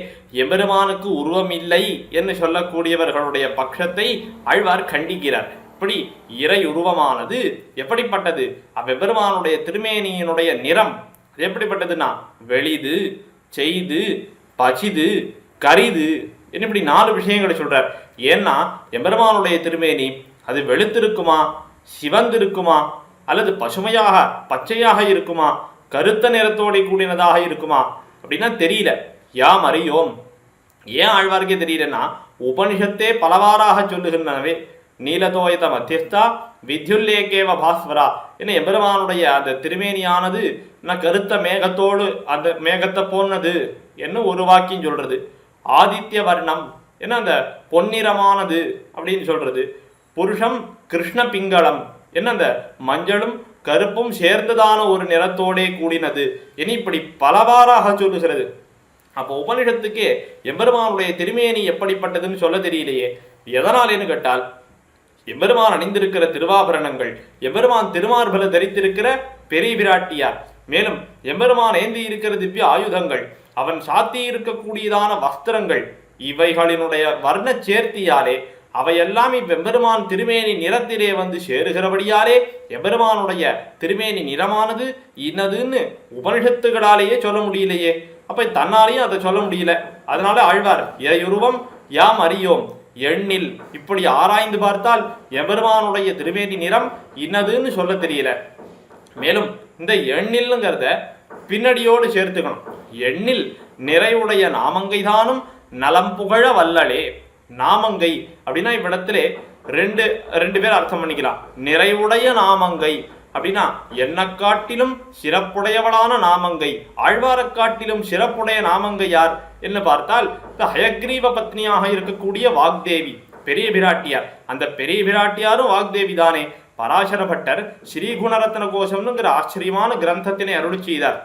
எம்பெருமானுக்கு உருவம் இல்லை என்று சொல்லக்கூடியவர்களுடைய பட்சத்தை ஆழ்வார் கண்டிக்கிறார். இப்படி இறை உருவமானது எப்படிப்பட்டது? அவ்வெம்பெருமானுடைய திருமேனியினுடைய நிறம் அது எப்படிப்பட்டதுன்னா வெளிது செய்து பசிது கரிது என்ன இப்படி 4 விஷயங்களை சொல்றார். ஏன்னா எம்பெருமானுடைய திருமேனி அது வெளுத்திருக்குமா சிவந்திருக்குமா அல்லது பசுமையாக பச்சையாக இருக்குமா கருத்த நிறத்தோட கூடினதாக இருக்குமா அப்படின்னா தெரியல. யாம் அறியோம். ஏன் ஆழ்வார்க்கே தெரியலன்னா உபனிஷத்தே பலவாறாக சொல்லுகின்றனவே. நீலதோயத மத்தியஸ்தா வித்யுல்லேகேவ பாஸ்வரா என்ன எம்பெருமானுடைய அந்த திருமேனியானது கருத்த மேகத்தோடு அந்த மேகத்தை போனது என்ன ஒரு வாக்கியம் சொல்றது. ஆதித்ய வர்ணம் என்ன அந்த பொன்னிறமானது அப்படின்னு சொல்றது. புருஷம் கிருஷ்ண பிங்களம் என்ன அந்த மஞ்சளும் கருப்பும் சேர்ந்ததான ஒரு நிறத்தோடே கூடினது என இப்படி பலவாறாக சொல்லுகிறது. அப்போ உபனிஷத்துக்கே எம்பெருமானுடைய திருமேனி எப்படிப்பட்டதுன்னு சொல்ல தெரியலையே. எதனாலேன்னு கேட்டால் எம்பெருமான் அணிந்திருக்கிற திருவாபரணங்கள் எம்பெருமான் திருமார்பல தரித்திருக்கிற பெரிய விராட்டியார் மேலும் எம்பெருமான் ஏந்தி இருக்கிற திவ்ய ஆயுதங்கள் அவன் சாத்தி இருக்கக்கூடியதான வஸ்திரங்கள் இவைகளினுடைய வர்ண சேர்த்தியாலே அவையெல்லாம் இவ்வெம்பெருமான் திருமேனி நிறத்திலே வந்து சேருகிறபடியாலே எம்பெருமானுடைய திருமேனி நிறமானது இன்னதுன்னு உபனிஷத்துகளாலேயே சொல்ல முடியலையே. அப்ப தன்னாலேயும் அதை சொல்ல முடியல. அதனால ஆழ்வார் இறையுருவம் யாம் அறியோம் எண்ணில் இப்படி ஆராய்ந்து பார்த்தால் எம்பெருமானுடைய திருமேனி நிறம் இன்னதுன்னு சொல்ல தெரியல. மேலும் இந்த எண்ணில்ங்கிறத பின்னடியோடு சேர்த்துக்கணும். எண்ணில் நிறைவுடைய நாமங்கைதானும் நலம் புகழ வல்லளே. நாமங்கை அப்படின்னா இவ்விடத்திலே ரெண்டு பேர் அர்த்தம் பண்ணிக்கலாம். நிறைவுடைய நாமங்கை அப்படின்னா என்ன காட்டிலும் சிறப்புடையவளான நாமங்கை ஆழ்வாரை காட்டிலும் சிறப்புடைய நாமங்கை யார் என்று பார்த்தால் ஹயக்ரீவ பத்னியாக இருக்கக்கூடிய வாக்தேவி பெரிய பிராட்டியார். அந்த பெரிய பிராட்டியாரும் வாக்தேவி தானே. பராசர பட்டர் ஸ்ரீகுணரத்ன கோஷம்னுங்கிற ஆச்சரியமான கிரந்தத்தினை அருளி செய்தார்.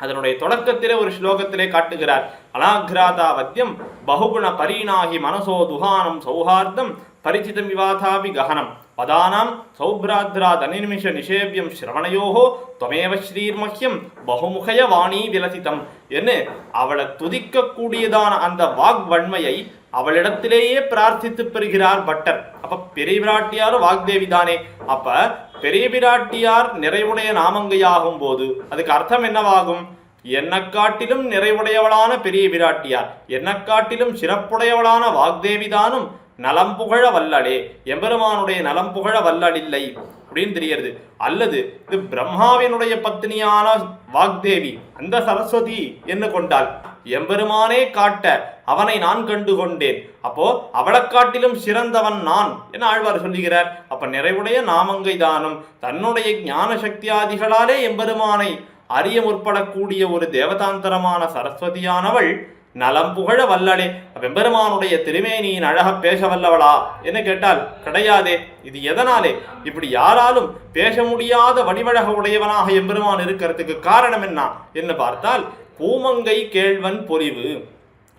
அதனுடைய தொடக்கத்திலே ஒரு ஸ்லோகத்திலே காட்டுகிறார். அனாக்ராதா வத்தியம் பகுகுண பரீணாகி மனசோ துஹானம் சௌஹார்தம் பரிச்சிதம் விவாதாபி ககனம் பதானாம் சௌப்ராத்ராத் அனிநிமிஷ நிஷேவியம் ஸ்ரவணயோகோ துவமேவ ஸ்ரீர்மஹ்யம் பகுமுகய வாணி விலசிதம் என்று அவளை துதிக்கக்கூடியதான அந்த வாக்வன்மையை அவளிடத்திலேயே பிரார்த்தித்து பெறுகிறார் பட்டர். அப்ப பெரிய பிராட்டியாரும் வாக்தேவி தானே. அப்ப பெரிய பிராட்டியார் நிறைவுடைய நாமங்கையாகும் போது அதுக்கு அர்த்தம் என்னவாகும்? என்னை காட்டிலும் நிறைவுடையவளான பெரிய பிராட்டியார், என்னை காட்டிலும் சிறப்புடையவளான வாக்தேவிதானும் நலம் புகழ வல்லளே, எம்பெருமானுடைய நலம் புகழ வல்லளில்லை அப்படின்னு தெரிகிறது. அல்லது இது பிரம்மாவினுடைய பத்னியான வாக்தேவி அந்த சரஸ்வதி என்ன கொண்டால் எம்பெருமானே காட்ட அவனை நான் கண்டு கொண்டேன், அப்போ அவளை காட்டிலும் சிறந்தவன் நான் என ஆழ்வார் சொல்லுகிறார். அப்ப நிறைவுடைய நாமங்கை தானும் தன்னுடைய ஞான சக்தியாதிகளாலே எம்பெருமானை அறிய முற்படக்கூடிய ஒரு தேவதாந்தரமான சரஸ்வதியானவள் நலம் புகழ வல்லளே, வெம்பெருமானுடைய திருமேனியின் அழக பேச வல்லவளா என்ன கேட்டால் கிடையாதே. இது எதனாலே? இப்படி யாராலும் பேச முடியாத வடிவழக உடையவனாக எம்பெருமான் இருக்கிறதுக்கு காரணம் என்ன பார்த்தால் பூமங்கை கேழ்வன் பொலிவு.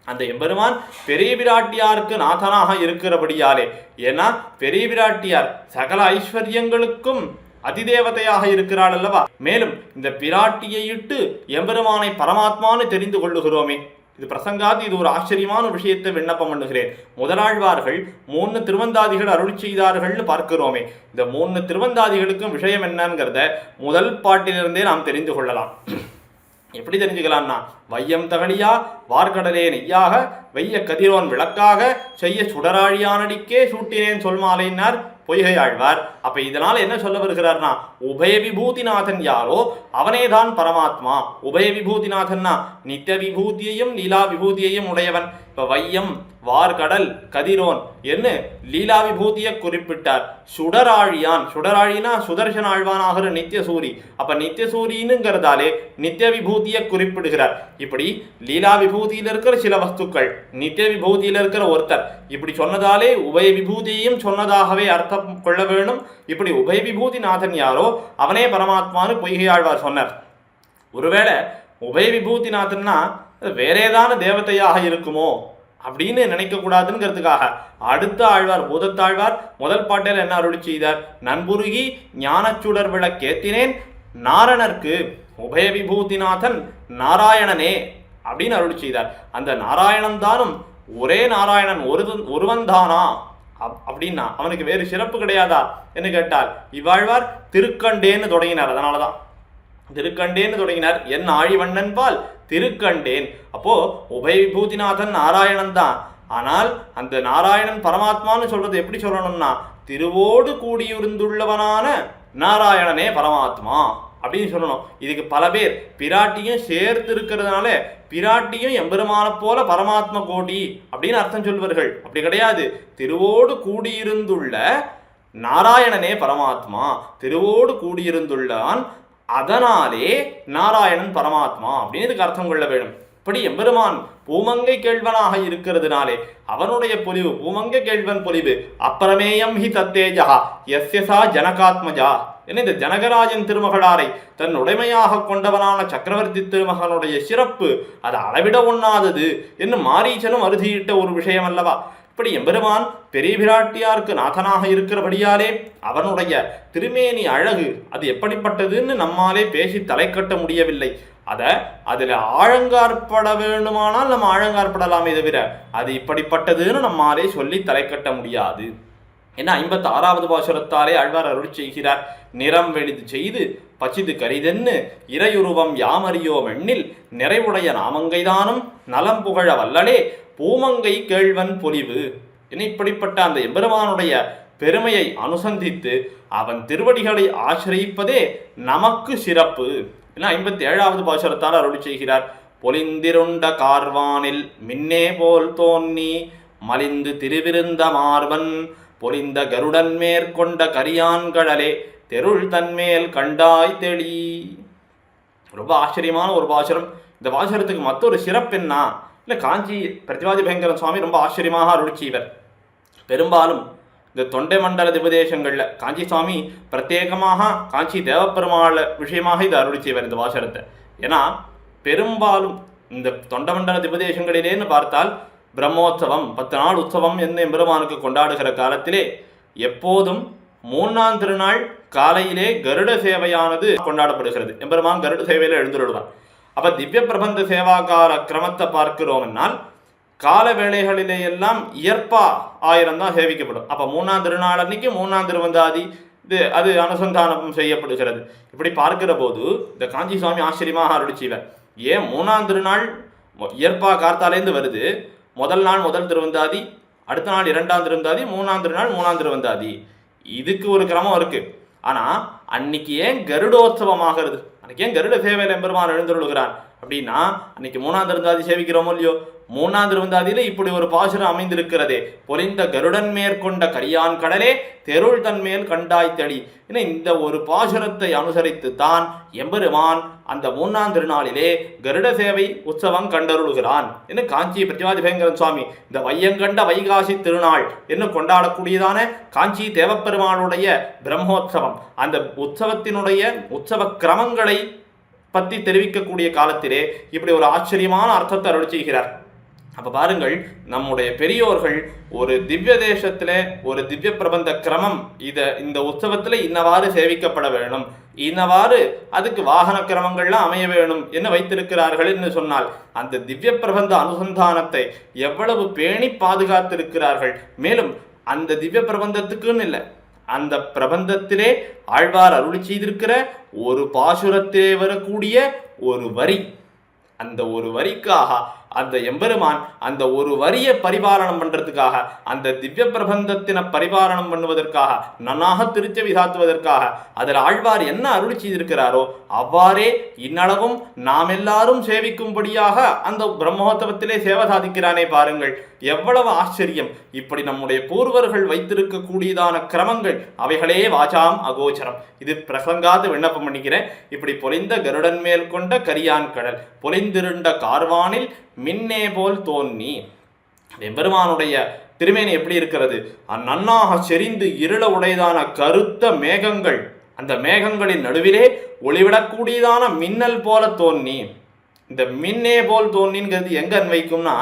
அந்த எம்பெருமான் பெரிய பிராட்டியாருக்கு நாதனாக இருக்கிறபடியாலே. ஏன்னா பெரிய பிராட்டியார் சகல ஐஸ்வர்யங்களுக்கும் அதிதேவதையாக இருக்கிறாள் அல்லவா. மேலும் இந்த பிராட்டியை இட்டு எம்பெருமானை பரமாத்மான்னு தெரிந்து கொள்ளுகிறோமே. இது பிரசங்காதி, இது ஒரு ஆச்சரியமான விஷயத்தை விண்ணப்பம் பண்ணுகிறேன். முதலாழ்வார்கள் 3 திருவந்தாதிகள் அருளி செய்தார்கள்னு பார்க்கிறோமே. இந்த 3 திருவந்தாதிகளுக்கும் விஷயம் என்னங்கிறத முதல் பாட்டிலிருந்தே நாம் தெரிந்து கொள்ளலாம். எப்படி தெரிஞ்சுக்கலாம்னா, வையம் தகழியா வார்கடலே நெய்யாக வெய்ய கதிரோன் விளக்காக செய்ய சுடராழியானடிக்கே சூட்டினேன் சொல்மாலைன்னார் பொய்கை ஆழ்வார். அப்ப இதனால என்ன சொல்ல வருகிறார்னா, உபய விபூதிநாதன் யாரோ அவனேதான் பரமாத்மா. உபய விபூதிநாதன்னா நித்திய விபூதியையும் லீலா விபூதியையும் உடையவன். இப்ப வையம் வார்கடல் கதிரோன் என்ன லீலா விபூதியை குறிப்பிட்டார். சுடராழியான், சுடராழினா சுதர்சன ஆழ்வானாகிற நித்திய சூரி. அப்ப நித்திய சூரினுங்கிறதாலே நித்திய விபூதியை குறிப்பிடுகிறார். இப்படி லீலா விபூதியில் இருக்கிற சில வஸ்துக்கள், நித்திய விபூதியில் இருக்கிற ஒருத்தர், இப்படி சொன்னதாலே உபய விபூதியையும் சொன்னதாகவே அர்த்தம் கொள்ள வேணும். இப்படி உபய விபூதிநாதன் யாரோ அவனே பரமாத்மான்னு பொய்கை ஆழ்வார் சொன்னார். ஒருவேளை உபய விபூதிநாதன்னா வேற ஏதான தேவதையாக இருக்குமோ அப்படின்னு நினைக்க கூடாதுங்கிறதுக்காக அடுத்த ஆழ்வார் பூதத்தாழ்வார் முதல் பாட்டில் என்ன அருளி செய்தார்? நண்புருகி ஞானச்சுடர் விளக்கேத்தினேன் நாரணர்க்கு உபய விபூதிநாதன் நாராயணனே அப்படின்னு அருளி செய்தார். அந்த நாராயணன் தானும் ஒரே நாராயணன் ஒருவன் தானா அப்படின்னா அவனுக்கு வேறு சிறப்பு கிடையாதா என்று கேட்டால் இவ்வாழ்வார் திருக்கண்டேன்னு தொடங்கினார். அதனாலதான் திருக்கண்டேன்னு தொடங்கினார். என் ஆழிவண்ணன் பால் திருக்கண்டேன். அப்போ உபய விபூதிநாதன் நாராயணன் தான். ஆனால் அந்த நாராயணன் பரமாத்மான்னு சொல்றது எப்படி சொல்லணும்னா, திருவோடு கூடியிருந்துள்ளவனான நாராயணனே பரமாத்மா அப்படின்னு சொல்லணும். இதுக்கு பல பேர் பிராட்டியும் சேர்த்து இருக்கிறதுனால பிராட்டியும் எம்பெருமான போல பரமாத்ம கோடி அப்படின்னு அர்த்தம் சொல்வார்கள். அப்படி கிடையாது. திருவோடு கூடியிருந்துள்ள நாராயணனே பரமாத்மா, திருவோடு கூடியிருந்துள்ளான், அதனாலே நாராயணன் பரமாத்மா அப்படின்னு இதுக்கு அர்த்தம் கொள்ள வேண்டும். இப்படி எம்பெருமான் பூமங்கை கேள்வனாக இருக்கிறதுனாலே அவனுடைய பொலிவு பூமங்கை கேள்வன் பொலிவு. அப்புறமேயம் ஹி தத்தேஜா எஸ்யசா ஜனகாத்மஜா என்ன, இந்த ஜனகராஜன் திருமகளாரை தன் உடைமையாக கொண்டவனான சக்கரவர்த்தி திருமகனுடைய சிறப்பு அது அளவிட ஒண்ணாதது என்று மாரீச்சனும் அறுதியிட்ட ஒரு விஷயம் அல்லவா. இப்படி எம்பெருமான் பெரிய பிராட்டியாருக்கு நாதனாக இருக்கிறபடியாலே அவனுடைய திருமேனி அழகு அது எப்படிப்பட்டதுன்னு நம்மாலே பேசி தலை கட்ட முடியவில்லை. அதில் ஆழங்காற்பட வேண்டுமானால் நம்ம ஆழங்காற்படலாமே தவிர அது இப்படிப்பட்டதுன்னு நம்மாலே சொல்லி தலை கட்ட முடியாது. ஏன்னா 56வது பாசுரத்தாலே ஆழ்வார் அருளி செய்கிறார். நிறம் வெளிது செய்து பச்சிது கரிதென்னு இறையுருவம் யாமறியோ மெண்ணில் நிறைவுடைய நாமங்கைதானும் நலம் புகழ வல்லலே பூமங்கை கேழ்வன் பொலிவு. இப்படிப்பட்ட அந்த எம்பெருமானுடைய பெருமையை அனுசந்தித்து அவன் திருவடிகளை ஆசிரியிப்பதே நமக்கு சிறப்பு. 57வது பாசுரத்தால் அருளி செய்கிறார். பொலிந்திருண்ட கார்வானில் மின்னே போல் தோன்னி மலிந்து திருவிருந்த மார்பன் பொலிந்த கருடன் மேற்கொண்ட கரியான்கடலே தெருள் தன்மேல் கண்டாய் தெளி. ரொம்ப ஆச்சரியமான ஒரு பாசுரம். இந்த பாசுரத்துக்கு மற்றொரு சிறப்பு என்ன இல்லை, காஞ்சி பிரதிவாதி பயங்கரன் சுவாமி ரொம்ப ஆச்சரியமாக அருளி செய்வர். பெரும்பாலும் இந்த தொண்டை மண்டல திபதேசங்களில் காஞ்சி சுவாமி பிரத்யேகமாக காஞ்சி தேவப்பெருமாள் விஷயமாக இது அருளி செய்வார் இந்த பாசுரத்தை. ஏன்னா பெரும்பாலும் இந்த தொண்டமண்டல திபதேசங்களிலேன்னு பார்த்தால் பிரம்மோற்சவம் 10 நாள் உற்சவம் என்ன எம்பெருமானுக்கு கொண்டாடுகிற காலத்திலே எப்போதும் 3ஆம் திருநாள் காலையிலே கருட சேவையானது கொண்டாடப்படுகிறது. எம்பெருமான் கருட சேவையில எழுந்துள்ளார். அப்ப திவ்ய பிரபந்த சேவாகார கிரமத்தை பார்க்கிறோம்னால் கால வேளைகளிலே எல்லாம் இயற்பா 1000 தான் சேவிக்கப்படும். அப்ப 3ஆம் திருநாள் அன்னைக்கு 3ஆம் திருவந்தாதி அது அனுசந்தானம் செய்யப்படுகிறது. இப்படி பார்க்கிற போது இந்த காஞ்சி சுவாமி ஆச்சரியமாக அருளி செய்வார். ஏன் 3ஆம் திருநாள் இயற்பா கார்த்தாலேருந்து வருது, முதல் நாள் முதல் திருவந்தாதி, அடுத்த நாள் 2ஆம் திருவந்தாதி, 3ஆம் திருநாள் 3ஆம் திருவந்தாதி, இதுக்கு ஒரு கிரமம் இருக்கு. ஆனா அன்னைக்கு ஏன் கருடோத்சவமாகிறது, அன்னைக்கு ஏன் கருட சேவையில் எம்பெருமான் எழுந்துள்ளுகிறான் அப்படின்னா, அன்னைக்கு 3ஆம் திருவந்தாதி சேவிக்கிறோமோ இல்லையோ, 3ஆம் திருவந்தாதியில இப்படி ஒரு பாசுரம் அமைந்திருக்கிறதே, பொலிந்த கருடன் மேற்கொண்ட கரியான் கடலே தெருள் தன்மேல் கண்டாய் தளி. இந்த ஒரு பாசுரத்தை அனுசரித்து தான் எம்பெருமான் அந்த 3ஆம் திருநாளிலே கருட சேவை உற்சவம் கண்டருளுகிறான் என்று காஞ்சி பிரதிவாதி பயங்கரன் சுவாமி இந்த வையங்கண்ட வைகாசி திருநாள் என்று கொண்டாடக்கூடியதான காஞ்சி தேவப்பெருமானுடைய பிரம்மோற்சவம், அந்த உற்சவத்தினுடைய உற்சவ கிரமங்களை பற்றி தெரிவிக்கக்கூடிய காலத்திலே இப்படி ஒரு ஆச்சரியமான அர்த்தத்தை அருள் செய்கிறார். அப்போ பாருங்கள், நம்முடைய பெரியோர்கள் ஒரு திவ்ய தேசத்தில் ஒரு திவ்ய பிரபந்த கிரமம் இந்த உற்சவத்தில் இன்னவாறு சேவிக்கப்பட வேணும், இன்னவாறு அதுக்கு வாகன கிரமங்கள்லாம் அமைய வேணும் என்ன வைத்திருக்கிறார்கள் என்று சொன்னால், அந்த திவ்ய பிரபந்த அனுசந்தானத்தை எவ்வளவு பேணி பாதுகாத்திருக்கிறார்கள். மேலும் அந்த திவ்ய பிரபந்தத்துக்குன்னு இல்லை, அந்த பிரபந்தத்திலே ஆழ்வார் அருளி செய்திருக்கிற ஒரு பாசுரத்திலே வரக்கூடிய ஒரு வரி, அந்த ஒரு வரிக்காக அந்த எம்பெருமான் அந்த ஒரு வரியை பரிபாலனம் பண்றதுக்காக, அந்த திவ்ய பிரபந்தத்தினை பரிபாலனம் பண்ணுவதற்காக, நன்னாக திருச்செவி சாத்துவதற்காக அதில் ஆழ்வார் என்ன அருளி செய்திருக்கிறாரோ அவ்வாறே இன்னளவும் நாம் எல்லாரும் சேவிக்கும்படியாக அந்த பிரம்மோத்சவத்திலே சேவை சாதிக்கிறானே. பாருங்கள் எவ்வளவு ஆச்சரியம். இப்படி நம்முடைய பூர்வர்கள் வைத்திருக்கக்கூடியதான கிரமங்கள் அவைகளே வாசாம் அகோச்சரம். இது பிரசங்காத்து விண்ணப்பம் பண்ணிக்கிறேன். இப்படி பொலிந்த கருடன் மேல் கொண்ட கரியான் கடல் பொலிந்திருண்ட கார்வானில் மின்னே போல் தோன்னி. எம்பெருமானுடைய திருமேனி எப்படி இருக்கிறது, நன்னாக செறிந்து இருள உடையதான கருத்த மேகங்கள், அந்த மேகங்களின் நடுவிலே ஒளிவிடக்கூடியதான மின்னல் போல தோன்னி. இந்த மின்னே போல் தோன்னிங்கிறது எங்க அன்வைக்கும்னா,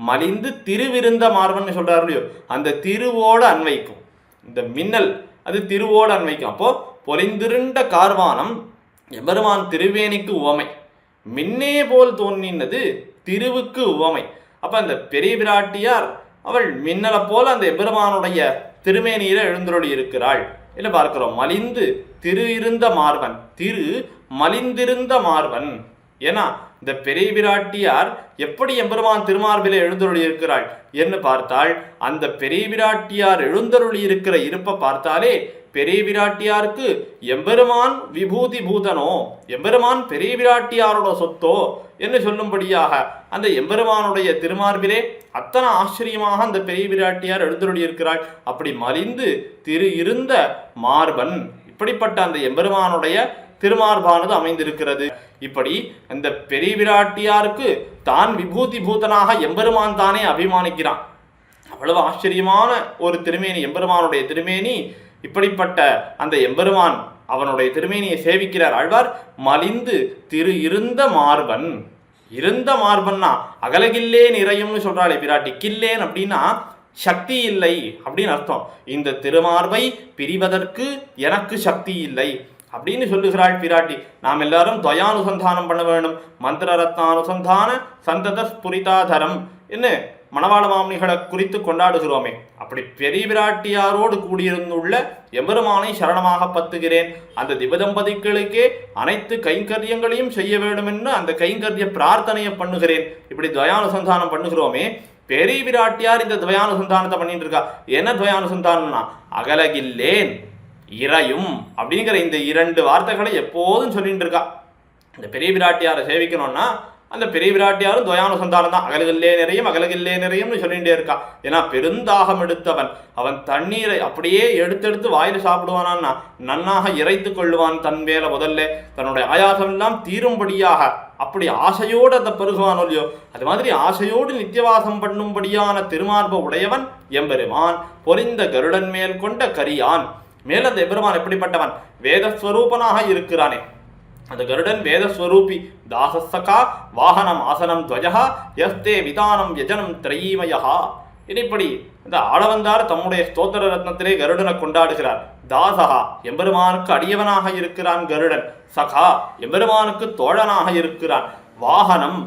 மலிந்து திருவிருந்த மார்பன்னு சொல்றாரு இல்லையோ, அந்த திருவோடு அன்வைக்கும். இந்த மின்னல் அது திருவோடு அன்வைக்கும். அப்போ பொலிந்திருண்ட கார்வானம் எம்பெருமான் திருவேணிக்கு உவமை, மின்னே போல் தோன்றினது திருவுக்கு உவமை. அப்ப அந்த பெரிய பிராட்டியார் அவள் மின்னலை போல அந்த எம்பெருமானுடைய திருமேனியில எழுந்தருளி இருக்கிறாள் என்ன பார்க்கிறோம். மலிந்து திரு இருந்த மார்பன், திரு மலிந்திருந்த மார்பன். ஏன்னா இந்த பெரிய பிராட்டியார் எப்படி எம்பெருமான் திருமார்பிலே எழுந்தருளி இருக்கிறாள் என்று பார்த்தால், அந்த பெரிய பிராட்டியார் எழுந்தருளி இருக்கிற இருப்பை பார்த்தாலே பெரிய பிராட்டியாருக்கு எம்பெருமான் விபூதி பூதனோ, எம்பெருமான் பெரிய பிராட்டியாரோட சொத்தோ என்று சொல்லும்படியாக அந்த எம்பெருமானுடைய திருமார்பிலே அத்தனை ஆச்சரியமாக அந்த பெரிய பிராட்டியார் எழுந்தருளி இருக்கிறாள். அப்படி மலிந்து திரு இருந்த மார்பன், இப்படிப்பட்ட அந்த எம்பெருமானுடைய திருமார்பானது அமைந்திருக்கிறது. இப்படி அந்த பெரிய பிராட்டியாருக்கு தான் விபூதி பூதனாக எம்பெருமான் தானே அபிமானிக்கிறான். அவ்வளவு ஆச்சரியமான ஒரு திருமேனி எம்பெருமானுடைய திருமேனி. இப்படிப்பட்ட அந்த எம்பெருமான் அவனுடைய திருமேனியை சேவிக்கிறார் ஆழ்வார். மலிந்து திரு இருந்த மார்பன், இருந்த மார்பன்னா அகலகில்லேன் இறையும்னு சொல்றாளே பிராட்டி. கில்லேன் அப்படின்னா சக்தி இல்லை அப்படின்னு அர்த்தம். இந்த திருமார்பை பிரிவதற்கு எனக்கு சக்தி இல்லை அப்படின்னு சொல்லுகிறாள் பிராட்டி. நாம் எல்லாரும் துவயானுசந்தானம் பண்ண வேண்டும். மந்திர ரத்னானுசந்தான சந்தத ஸ்புரிதாதரம் என்ன மணவாள மாமனிகளை குறித்து கொண்டாடுகிறோமே, அப்படி பெரிய பிராட்டியாரோடு கூடியிருந்துள்ள எம்பெருமானை சரணமாக பத்துகிறேன். அந்த திவதம்பதிகளுக்கே அனைத்து கைங்கரியங்களையும் செய்ய வேண்டும் என்று அந்த கைங்கரிய பிரார்த்தனையை பண்ணுகிறேன். இப்படி துவயானுசந்தானம் பண்ணுகிறோமே, பெரிய பிராட்டியார் இந்த துவயானுசந்தானத்தை பண்ணிட்டு இருக்கா. என்ன துவயானுசந்தானம்னா அகலகில்லேன் இறையும் அப்படிங்கிற இந்த 2 வார்த்தைகளை எப்போதும் சொல்லிட்டு இருக்கா. இந்த பெரிய பிராட்டியாரை சேவிக்கணும்னா அந்த பெரிய பிராட்டியாரும் துவயானுசந்தானம் தான். அகலகில்லே நிறையும் அகலகில்லே நிறையும்னு சொல்லிகிட்டே இருக்கா. ஏன்னா பெருந்தாகம் எடுத்தவன் அவன் தண்ணீரை அப்படியே எடுத்தெடுத்து வாயில் சாப்பிடுவானான்னா நன்னாக இறைத்து கொள்ளுவான் தன் வேலை. முதல்ல தன்னுடைய ஆயாசம் எல்லாம் தீரும்படியாக அப்படி ஆசையோடு அந்த பருகுவானோ இல்லையோ, அது மாதிரி ஆசையோடு நித்தியவாசம் பண்ணும்படியான திருமார்ப உடையவன் எம்பெருமான். பொலிந்த கருடன் மேல் கொண்ட கரியான். மேல் அந்த எம்பெருமான் எப்படிப்பட்டவன், வேதஸ்வரூபனாக இருக்கிறானே. அந்த கருடன் வேதஸ்வரூபி. தாசசகா வாகனம் ஆசனம் துவஜா யஸ்தே விதானம் யஜனம் திரைமயா. இப்படி இந்த ஆளவந்தார் தம்முடைய ஸ்தோத்திர ரத்னத்திலே கருடனை கொண்டாடுகிறார். தாசகா எம்பெருமானுக்கு அடியவனாக இருக்கிறான் கருடன். சகா எம்பெருமானுக்கு தோழனாக இருக்கிறான். வாகனம்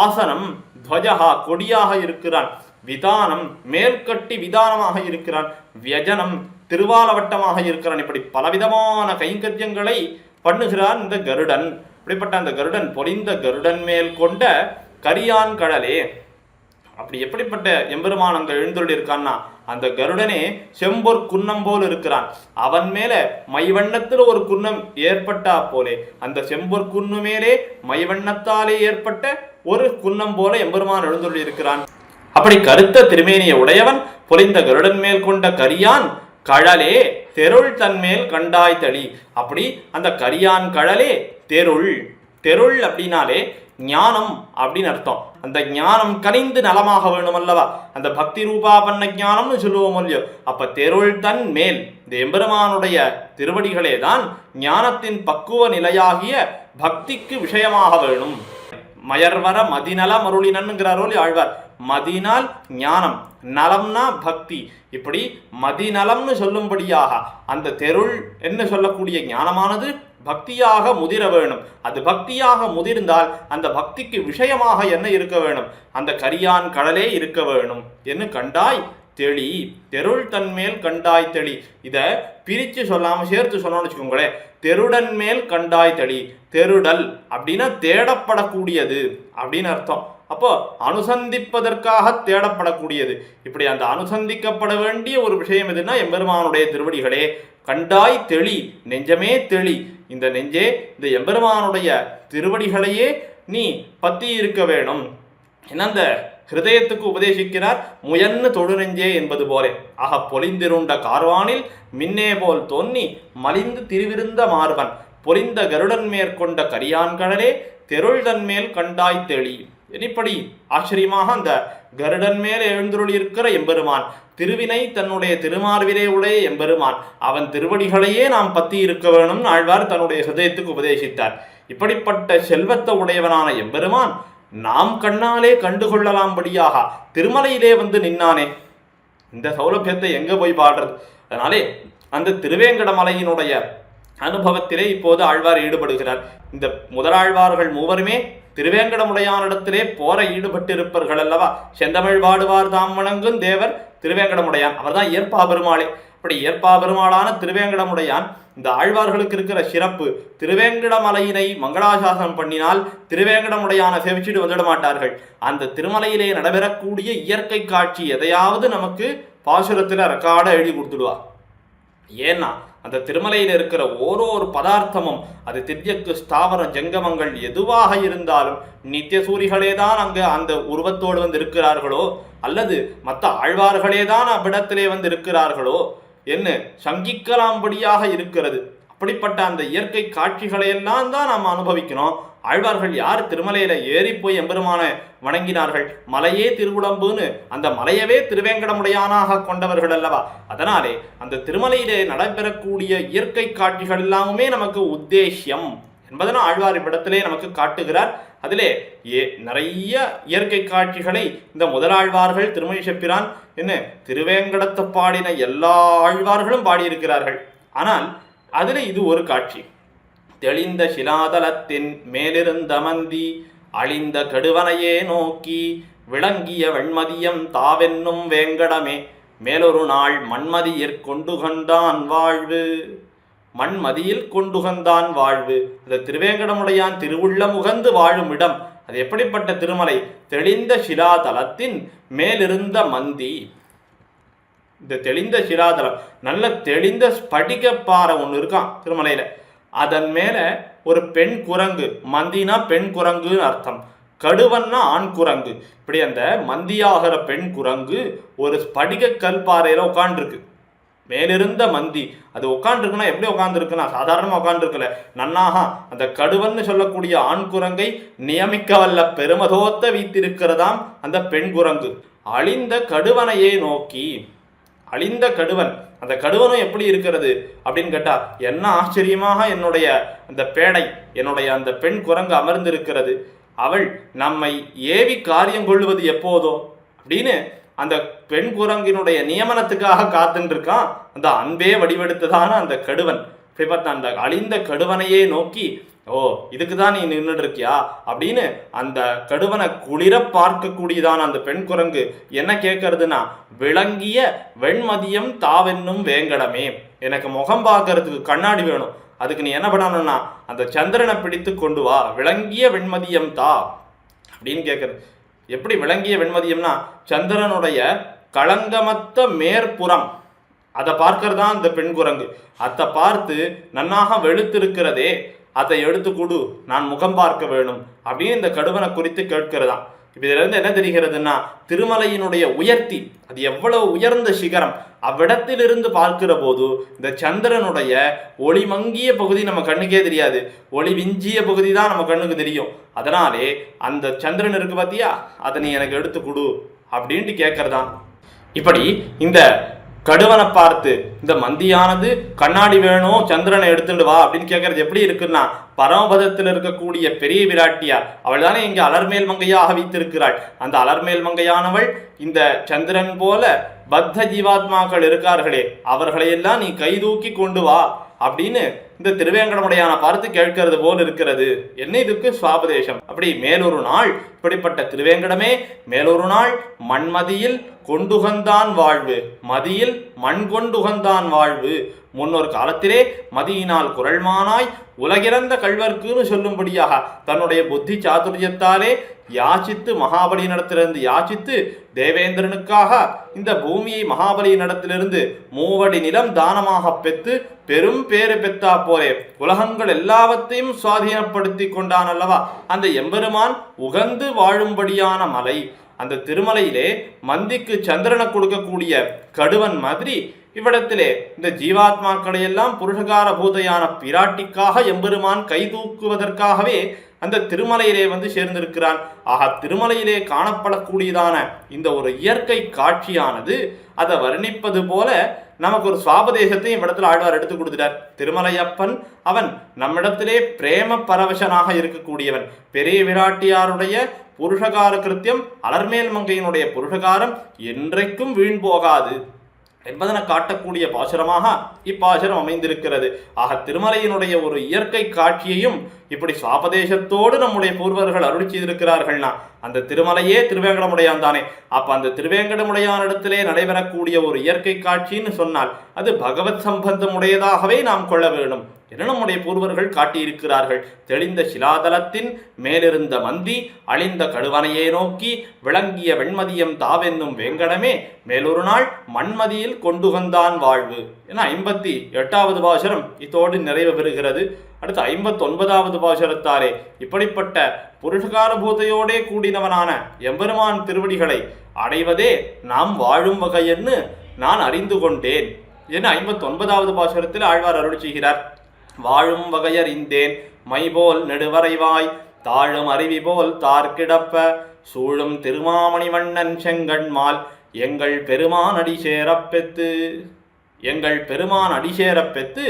ஆசனம் துவஜகா கொடியாக இருக்கிறான். விதானம் மேல்கட்டி விதானமாக இருக்கிறான். வியஜனம் திருவாலவட்டமாக இருக்கிறான். இப்படி பலவிதமான கைங்கரியங்களை பண்ணுகிறான் இந்த கருடன். இப்படிப்பட்ட அந்த கருடன் பொலிந்த கருடன் மேல் கொண்ட கரியான் கடலே. அப்படி எப்படிப்பட்ட எம்பெருமான் அங்க எழுந்தொள்ளி இருக்கான்னா, அந்த கருடனே செம்பொற் குன்னம் போல் இருக்கிறான். அவன் மேல மைவண்ணத்தில் ஒரு குன்னம் ஏற்பட்டா போலே, அந்த செம்பொற் குன்னு மேலே மைவண்ணத்தாலே ஏற்பட்ட ஒரு குன்னம் போல எம்பெருமான் எழுந்தொள்ளி இருக்கிறான். அப்படி கருத்த திருமேனியை உடையவன் பொலிந்த கருடன் மேல் கொண்ட கரியான் கழலே தெருள் தன்மேல் கண்டாய் தளி. அப்படி அந்த கரியான் கழலே தெருள். தெருள் அப்படின்னாலே ஞானம் அப்படின்னு அர்த்தம். அந்த ஞானம் கனிந்து நலமாக வேணும் அல்லவா, அந்த பக்தி ரூபா பண்ண ஞானம்னு சொல்லுவோம் இல்லையோ. அப்ப தெருள் தன் மேல் இந்த எம்பெருமானுடைய திருவடிகளே தான் ஞானத்தின் பக்குவ நிலையாகிய பக்திக்கு விஷயமாக வேணும். மயர்வர மதிநல மருளினன்னுங்கிறாரோ ஆழ்வார். மதினால் ஞானம், நலம்னா பக்தி. இப்படி மதிநலம்னு சொல்லும்படியாக அந்த தெருள் என்ன சொல்லக்கூடிய ஞானமானது பக்தியாக முதிர வேணும். அது பக்தியாக முதிர்ந்தால் அந்த பக்திக்கு விஷயமாக என்ன இருக்க வேணும், அந்த கரியான் கடலே இருக்க வேணும். என்ன கண்டாய் தெளி, தெருள் தன்மேல் கண்டாய் தெளி. இதை பிரித்து சொல்லாமல் சேர்த்து சொன்னோன்னு வச்சுக்கோங்களேன். தெருடன் மேல் கண்டாய் தெளி. தெருடல் அப்படின்னா தேடப்படக்கூடியது அப்படின்னு அர்த்தம். அப்போ அனுசந்திப்பதற்காக தேடப்படக்கூடியது. இப்படி அந்த அனுசந்திக்கப்பட வேண்டிய ஒரு விஷயம் எதுன்னா எம்பெருமானுடைய திருவடிகளே. கண்டாய் தெளி, நெஞ்சமே தெளி. இந்த நெஞ்சே இந்த எம்பெருமானுடைய திருவடிகளையே நீ பத்தி இருக்க வேணும். என்ன அந்த ஹிருதயத்துக்கு உபதேசிக்கிறார். முயன்னு தொழு நெஞ்சே என்பது போலே. ஆக பொலிந்திருண்ட கார்வானில் மின்னே போல் தோன்னி மலிந்து திருவிருந்த மார்பன் பொலிந்த கருடன் மேற்கொண்ட கரியான் கடலே தெருள் தன்மேல் கண்டாய் தெளி. இப்படி ஆச்சரியமாக அந்த கருடன் மேல் எழுந்தருளி இருக்கிற எம்பெருமான், திருவினை தன்னுடைய திருமார்பிலே உடைய எம்பெருமான், அவன் திருவடிகளையே நாம் பத்தி இருக்க வேணும் ஆழ்வார் தன்னுடைய ஹிருதயத்துக்கு உபதேசித்தார். இப்படிப்பட்ட செல்வத்தை உடையவனான எம்பெருமான் நாம் கண்ணாலே கண்டுகொள்ளலாம்படியாக திருமலையிலே வந்து நின்னானே. இந்த சௌலபியத்தை எங்க போய் பாடுறது? அதனாலே அந்த திருவேங்கடமலையினுடைய அனுபவத்திலே இப்போது ஆழ்வார் ஈடுபடுகிறார். இந்த முதலாழ்வார்கள் மூவருமே திருவேங்கடமுடையானிடத்திலே போர ஈடுபட்டிருப்பர்கள் அல்லவா. செந்தமிழ் வாடுவார் தாம் வணங்கும் தேவர் திருவேங்கடமுடையான். அவர் தான் இயற்பா பெருமாளே. அப்படி இயற்பா பெருமாளான திருவேங்கடமுடையான் இந்த ஆழ்வார்களுக்கு இருக்கிற சிறப்பு, திருவேங்கடமலையினை மங்களாசாசனம் பண்ணினால் திருவேங்கடமுடையான சேவிச்சுட்டு வந்துட மாட்டார்கள். அந்த திருமலையிலே நடைபெறக்கூடிய இயற்கை காட்சி எதையாவது நமக்கு பாசுரத்தில் ரெக்கார்டை எழுதி கொடுத்துடுவா. ஏன்னா அந்த திருமலையில் இருக்கிற ஓரொரு பதார்த்தமும் அது திவ்யக்கு ஸ்தாவர ஜங்கமங்கள் எதுவாக இருந்தாலும் நித்திய சூரிகளே தான் அங்கே அந்த உருவத்தோடு வந்து இருக்கிறார்களோ, அல்லது மற்ற ஆழ்வார்களே தான் அவ்விடத்திலே வந்து இருக்கிறார்களோ என்ன சங்கிக்கலாம்படியாக இருக்கிறது. அப்படிப்பட்ட அந்த இயற்கை காட்சிகளையெல்லாம் தான் நாம் அனுபவிக்கணும். ஆழ்வார்கள் யார் திருமலையில ஏறி போய் எம்பெருமான வணங்கினார்கள்? மலையே திருவுடம்புன்னு அந்த மலையவே திருவேங்கடமுடையானாக கொண்டவர்கள் அல்லவா. அதனாலே அந்த திருமலையிலே நடைபெறக்கூடிய இயற்கை காட்சிகள் எல்லாமே நமக்கு உத்தேசியம் என்பதனால் ஆழ்வார் இவ்விடத்திலே நமக்கு காட்டுகிறார். அதிலே நிறைய இயற்கை காட்சிகளை இந்த முதலாழ்வார்கள் திருமணி செப்பிரான் என்ன திருவேங்கடத்தை பாடின எல்லா ஆழ்வார்களும் பாடியிருக்கிறார்கள். ஆனால் அதில் இது ஒரு காட்சி. தெளிந்த சிலாதலத்தின் மேலிருந்த மந்தி அழிந்த கடுவனையே நோக்கி விளங்கிய வெண்மதியம் தாவென்னும் வேங்கடமே மேலொரு நாள் மண்மதியிற் கொண்டு கொண்டான் வாழ்வு. மண்மதியில் கொண்டுகந்தான் வாழ்வு. அந்த திருவேங்கடமுடையான் திருவுள்ள முகந்து வாழும் இடம். அது எப்படிப்பட்ட திருமலை? தெளிந்த சிலாதலத்தின் மேலிருந்த மந்தி. இந்த தெளிந்த சிலாதலம் நல்ல தெளிந்த ஸ்படிகப்பாறை ஒன்று இருக்கான் திருமலையில. அதன் மேல ஒரு பெண் குரங்கு, மந்தினா பெண் குரங்குன்னு அர்த்தம், கடுவன்னா ஆண் குரங்கு. இப்படி அந்த மந்தியாகிற பெண் குரங்கு ஒரு ஸ்படிக கல்பாறையில உட்காண்டிருக்கு. மேலிருந்த மந்தி அது உட்காந்துருக்குன்னா எப்படி உட்காந்துருக்குன்னா சாதாரணமாக உட்காந்துருக்கல. நன்னாக அந்த கடுவன்னு சொல்லக்கூடிய ஆண் குரங்கை நியமிக்க வல்ல பெருமதோத்த வைத்திருக்கிறதாம் அந்த பெண் குரங்கு. அழிந்த கடுவனையே நோக்கி. அழிந்த கடுவன், அந்த கடுவனும் எப்படி இருக்கிறது அப்படின்னு கேட்டா என்ன ஆச்சரியமாக என்னுடைய அந்த பேடை, என்னுடைய அந்த பெண் குரங்கு அமர்ந்திருக்கிறது. அவள் நம்மை ஏவி காரியம் கொள்வது எப்போதோ அப்படின்னு அந்த பெண் குரங்கினுடைய நியமனத்துக்காக காத்துட்டு இருக்கான் அந்த அன்பே வடிவெடுத்ததான அந்த கடுவன். இப்படி பார்த்தா அந்த அழிந்த கடுவனையே நோக்கி, ஓ இதுக்கு தான் நீ நின்றுட்டு இருக்கியா அப்படின்னு அந்த கடுவனை குளிர பார்க்கக்கூடியதான அந்த பெண் குரங்கு என்ன கேட்கறதுன்னா, விளங்கிய வெண்மதியம் தாவென்னும் வேங்கடமே, எனக்கு முகம் பார்க்கறதுக்கு கண்ணாடி வேணும், அதுக்கு நீ என்ன பண்ணணும்னா அந்த சந்திரனை பிடித்து கொண்டு வா, விளங்கிய வெண்மதியம் தா அப்படின்னு கேட்கறது. எப்படி விளங்கிய வெண்மதியம்னா சந்திரனுடைய களங்கமத்த மேற்புறம் அதை பார்க்கறதா இந்த பெண் குரங்கு. அதை பார்த்து நன்னாக வெளுத்திருக்கிறதே, அதை எடுத்து கொடு, நான் முகம் பார்க்க வேணும் அப்படின்னு இந்த கடுவனை குறித்து கேட்கிறதாம். இப்போ இதுல இருந்து என்ன தெரிகிறதுன்னா, திருமலையினுடைய உயர்த்தி, அது எவ்வளவு உயர்ந்த சிகரம், அவ்விடத்திலிருந்து பார்க்கிற போது இந்த சந்திரனுடைய ஒளி மங்கிய பகுதி நம்ம கண்ணுக்கே தெரியாது, ஒளி விஞ்சிய பகுதி தான் நம்ம கண்ணுக்கு தெரியும். அதனாலே அந்த சந்திரன் இருக்கு பார்த்தியா, அதை நீ எனக்கு எடுத்து கொடு அப்படின்ட்டு கேட்கறதான். இப்படி இந்த கடுவனை பார்த்து இந்த மந்தியானது கண்ணாடி வேணும், சந்திரனை எடுத்துட்டு வா அப்படின்னு கேட்கறது எப்படி இருக்குன்னா, பரமபதத்தில் இருக்கக்கூடிய பெரிய விராட்டியார் அவள் தானே இங்கே அலர்மேல் மங்கையாக வைத்திருக்கிறாள். அந்த அலர்மேல் மங்கையானவள் இந்த சந்திரன் போல பத்த ஜீவாத்மாக்கள் இருக்கார்களே, அவர்களையெல்லாம் நீ கைதூக்கி கொண்டு வா அப்படின்னு இந்த திருவேங்கடமுடையான பார்த்து கேட்கிறது போல் இருக்கிறது. என்ன இதுக்கு சுவாபதேசம். அப்படி மேலொரு நாள் இப்படிப்பட்ட திருவேங்கடமே மேலொரு நாள் மண்மதியில் கொண்டுகந்தான் வாழ்வு, மதியில் மண் கொண்டுகந்தான் வாழ்வு. முன்னொரு காலத்திலே மதியினால் குரல்மானாய் உலகிறந்த கல்வர்க்குன்னு சொல்லும்படியாக தன்னுடைய புத்தி சாதுரியத்தாலே யாச்சித்து மகாபலியினிடத்திலிருந்து யாச்சித்து தேவேந்திரனுக்காக இந்த பூமியை மகாபலியினிடத்திலிருந்து 3 அடி நிலம் தானமாக பெற்று பெரும் பேறு பெற்றா போலே உலகங்கள் எல்லாவற்றையும் சுவாதீனப்படுத்தி கொண்டான் அல்லவா அந்த எம்பெருமான் உகந்து வாழும்படியான மலை. அந்த திருமலையிலே மந்திக்கு சந்திரனை கொடுக்கக்கூடிய கடுவன் மாதிரி இவ்விடத்திலே இந்த ஜீவாத்மாக்களை எல்லாம் புருஷகார பூதையான பிராட்டிக்காக எம்பெருமான் கைதூக்குவதற்காகவே அந்த திருமலையிலே வந்து சேர்ந்திருக்கிறான். ஆக திருமலையிலே காணப்படக்கூடியதான இந்த ஒரு இயற்கை காட்சியானது அதை வர்ணிப்பது போல நமக்கு ஒரு சுவாபதேசத்தையும் இவ்விடத்தில் ஆழ்வார் எடுத்து கொடுத்துட்டார். திருமலையப்பன் அவன் நம்மிடத்திலே பிரேம பரவசனாக இருக்கக்கூடியவன். பெரிய விராட்டியாருடைய புருஷகார கிருத்தியம் அலர்மேல் மங்கையினுடைய புருஷகாரம் என்றைக்கும் வீண் போகாது என்பதனை காட்டக்கூடிய பாசுரமாக இப்பாசுரம் அமைந்திருக்கிறது. ஆக திருமலையினுடைய ஒரு இயற்கை காட்சியையும் இப்படி சுவாபதேசத்தோடு நம்முடைய பூர்வர்கள் அருளி செய்திருக்கிறார்கள்னா அந்த திருமலையே திருவேங்கடமுடையான் தானே. அப்ப அந்த திருவேங்கடமுடையான் இடத்திலே நடைபெறக்கூடிய ஒரு இயற்கை காட்சின்னு சொன்னால் அது பகவத் சம்பந்தம் உடையதாகவே நாம் கொள்ள வேண்டும் என நம்முடைய பூர்வர்கள் காட்டியிருக்கிறார்கள். தெளிந்த சிலாதலத்தின் மேலிருந்த மந்தி அழிந்த கடுவனையே நோக்கி விளங்கிய வெண்மதியம் தாவென்னும் வேங்கடமே மேலொரு நாள் மண்மதியில் கொண்டுகந்தான் வாழ்வு என 58வது பாசுரம் இதோடு நிறைவு பெறுகிறது. அடுத்து 59வது பாசுரத்தாரே இப்படிப்பட்ட புருஷகார பூதையோடே கூடினவனான எம்பெருமான் திருவடிகளை அடைவதே நாம் வாழும் வகையென்னு நான் அறிந்து கொண்டேன் என 59வது பாசுரத்தில் ஆழ்வார் அருளி செய்கிறார். வாழும் வகையறிந்தேன் மைபோல் நெடுவரைவாய் தாழும் அருவி போல் தார்கிடப்ப சூழும் திருமாமணி வண்ணன் செங்கண்மால் எங்கள் பெருமான் அடிசேரப்பெத்து எங்கள் பெருமான் அடிசேரப்பெத்து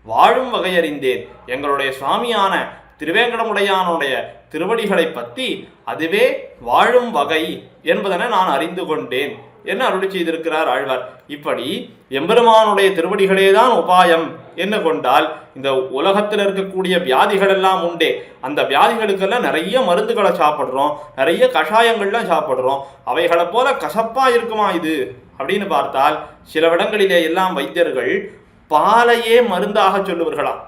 வாழும் வகையறிந்தேன். எங்களுடைய சுவாமியான திருவேங்கடமுடையானுடைய திருவடிகளை பற்றி அதுவே வாழும் வகை என்பதனை நான் அறிந்து கொண்டேன் என்ன அருளி செய்திருக்கிறார் ஆழ்வார். இப்படி எம்பெருமானுடைய திருவடிகளே தான் உபாயம் என்ன கொண்டால் இந்த உலகத்தில் இருக்கக்கூடிய வியாதிகள் எல்லாம் உண்டே, அந்த வியாதிகளுக்கெல்லாம் நிறைய மருந்துகளை சாப்பிட்றோம், நிறைய கஷாயங்கள்லாம் சாப்பிட்றோம். அவைகளை போல கசப்பா இருக்குமா இது அப்படின்னு பார்த்தால் சில இடங்களிலே எல்லாம் வைத்தியர்கள் பாலையே மருந்தாக சொல்லுவார்களாம்.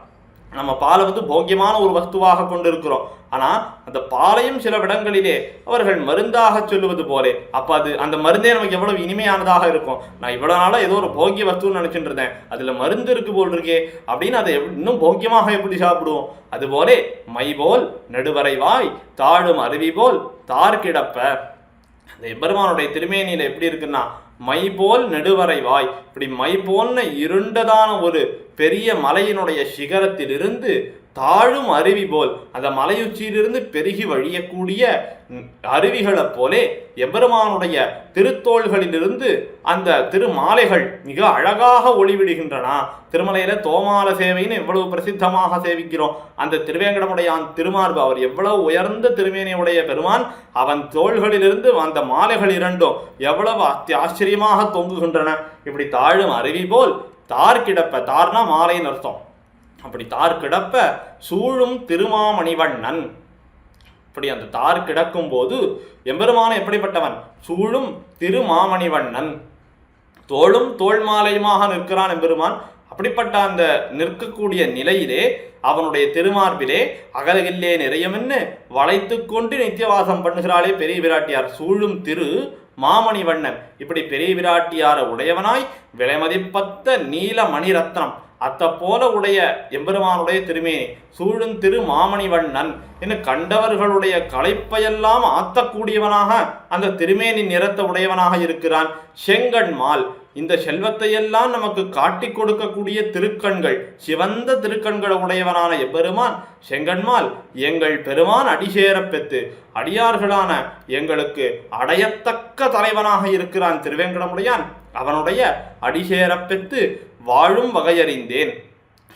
நம்ம பாலை வந்து போக்கியமான ஒரு வஸ்துவாக கொண்டிருக்கிறோம், ஆனால் அந்த பாலையும் சில இடங்களிலே அவர்கள் மருந்தாக சொல்லுவது போலே. அப்போ அது அந்த மருந்தே நமக்கு எவ்வளவு இனிமையானதாக இருக்கும். நான் இவ்வளோ நாளாக ஏதோ ஒரு போக்கிய வஸ்துன்னு நினச்சிட்டு இருந்தேன், அதில் மருந்து இருக்கு போல் இருக்கே அப்படின்னு அதை இன்னும் போக்கியமாக எப்படி சாப்பிடுவோம். அதுபோலே மை போல் நெடுவரைவாய் தாழும் அருவி போல் தார்கிடப்ப அந்த எம்பெருமானுடைய திருமேனியில் எப்படி இருக்குன்னா மை போல் நெடுவரைவாய், இப்படி மை போல்ன இருண்டதான ஒரு பெரிய மலையினுடைய சிகரத்திலிருந்து தாழும் அருவி போல் அந்த மலையுச்சியிலிருந்து பெருகி வழியக்கூடிய அருவிகளைப் போலே எம்பெருமானுடைய திருத்தோள்களிலிருந்து அந்த திருமாலைகள் மிக அழகாக ஒளிவிடுகின்றன. திருமலையில தோமால சேவைன்னு எவ்வளவு பிரசித்தமாக சேவிக்கிறோம். அந்த திருவேங்கடமுடையான் திருமார்பு, அவர் எவ்வளவு உயர்ந்த திருமேனியுடைய பெருமான், அவன் தோள்களிலிருந்து அந்த மாலைகள் இரண்டும் எவ்வளவு ஆச்சரியமாக தொங்குகின்றன. இப்படி தாழும் அருவி போல் தார் கிடப்ப, தார்னா மாலைன்னு அர்த்தம், அப்படி தார் கிடப்ப சூழும் திருமாமணிவண்ணன். இப்படி அந்த தார் கிடக்கும் போது எம்பெருமான எப்படிப்பட்டவன்? சூழும் திருமாமணிவண்ணன், தோளும் தோள் மாலையுமாக நிற்கிறான் எம்பெருமான். அப்படிப்பட்ட அந்த நிற்கக்கூடிய நிலையிலே அவனுடைய திருமார்பிலே அகலகில்லே நிறையமென்னு வளைத்து கொண்டு நித்தியவாசம் பண்ணுகிறாளே பெரிய விராட்டியார். சூழும் திரு மாமணிவண்ணன், இப்படி பெரிய விராட்டியார உடையவனாய் விலைமதிப்பத்த நீல மணிரத்னம் அத்த போல உடைய எம்பெருமானுடைய திருமேனி சூழும் திரு மாமணிவண்ணன் என்று கண்டவர்களுடைய களைப்பையெல்லாம் ஆத்தக்கூடியவனாக அந்த திருமேனி நிறத்த உடையவனாக இருக்கிறான். செங்கண்மால், இந்த செல்வத்தையெல்லாம் நமக்கு காட்டி கொடுக்கக்கூடிய திருக்கண்கள், சிவந்த திருக்கண்களை உடையவனான எம்பெருமான் செங்கண்மால் எங்கள் பெருமான் அடிசேர பெற்று அடியார்களான எங்களுக்கு அடையத்தக்க தலைவனாக இருக்கிறான் திருவேங்கடமுடையான். அவனுடைய அடிசேர பெற்று வாழும் வகையறிந்தேன்.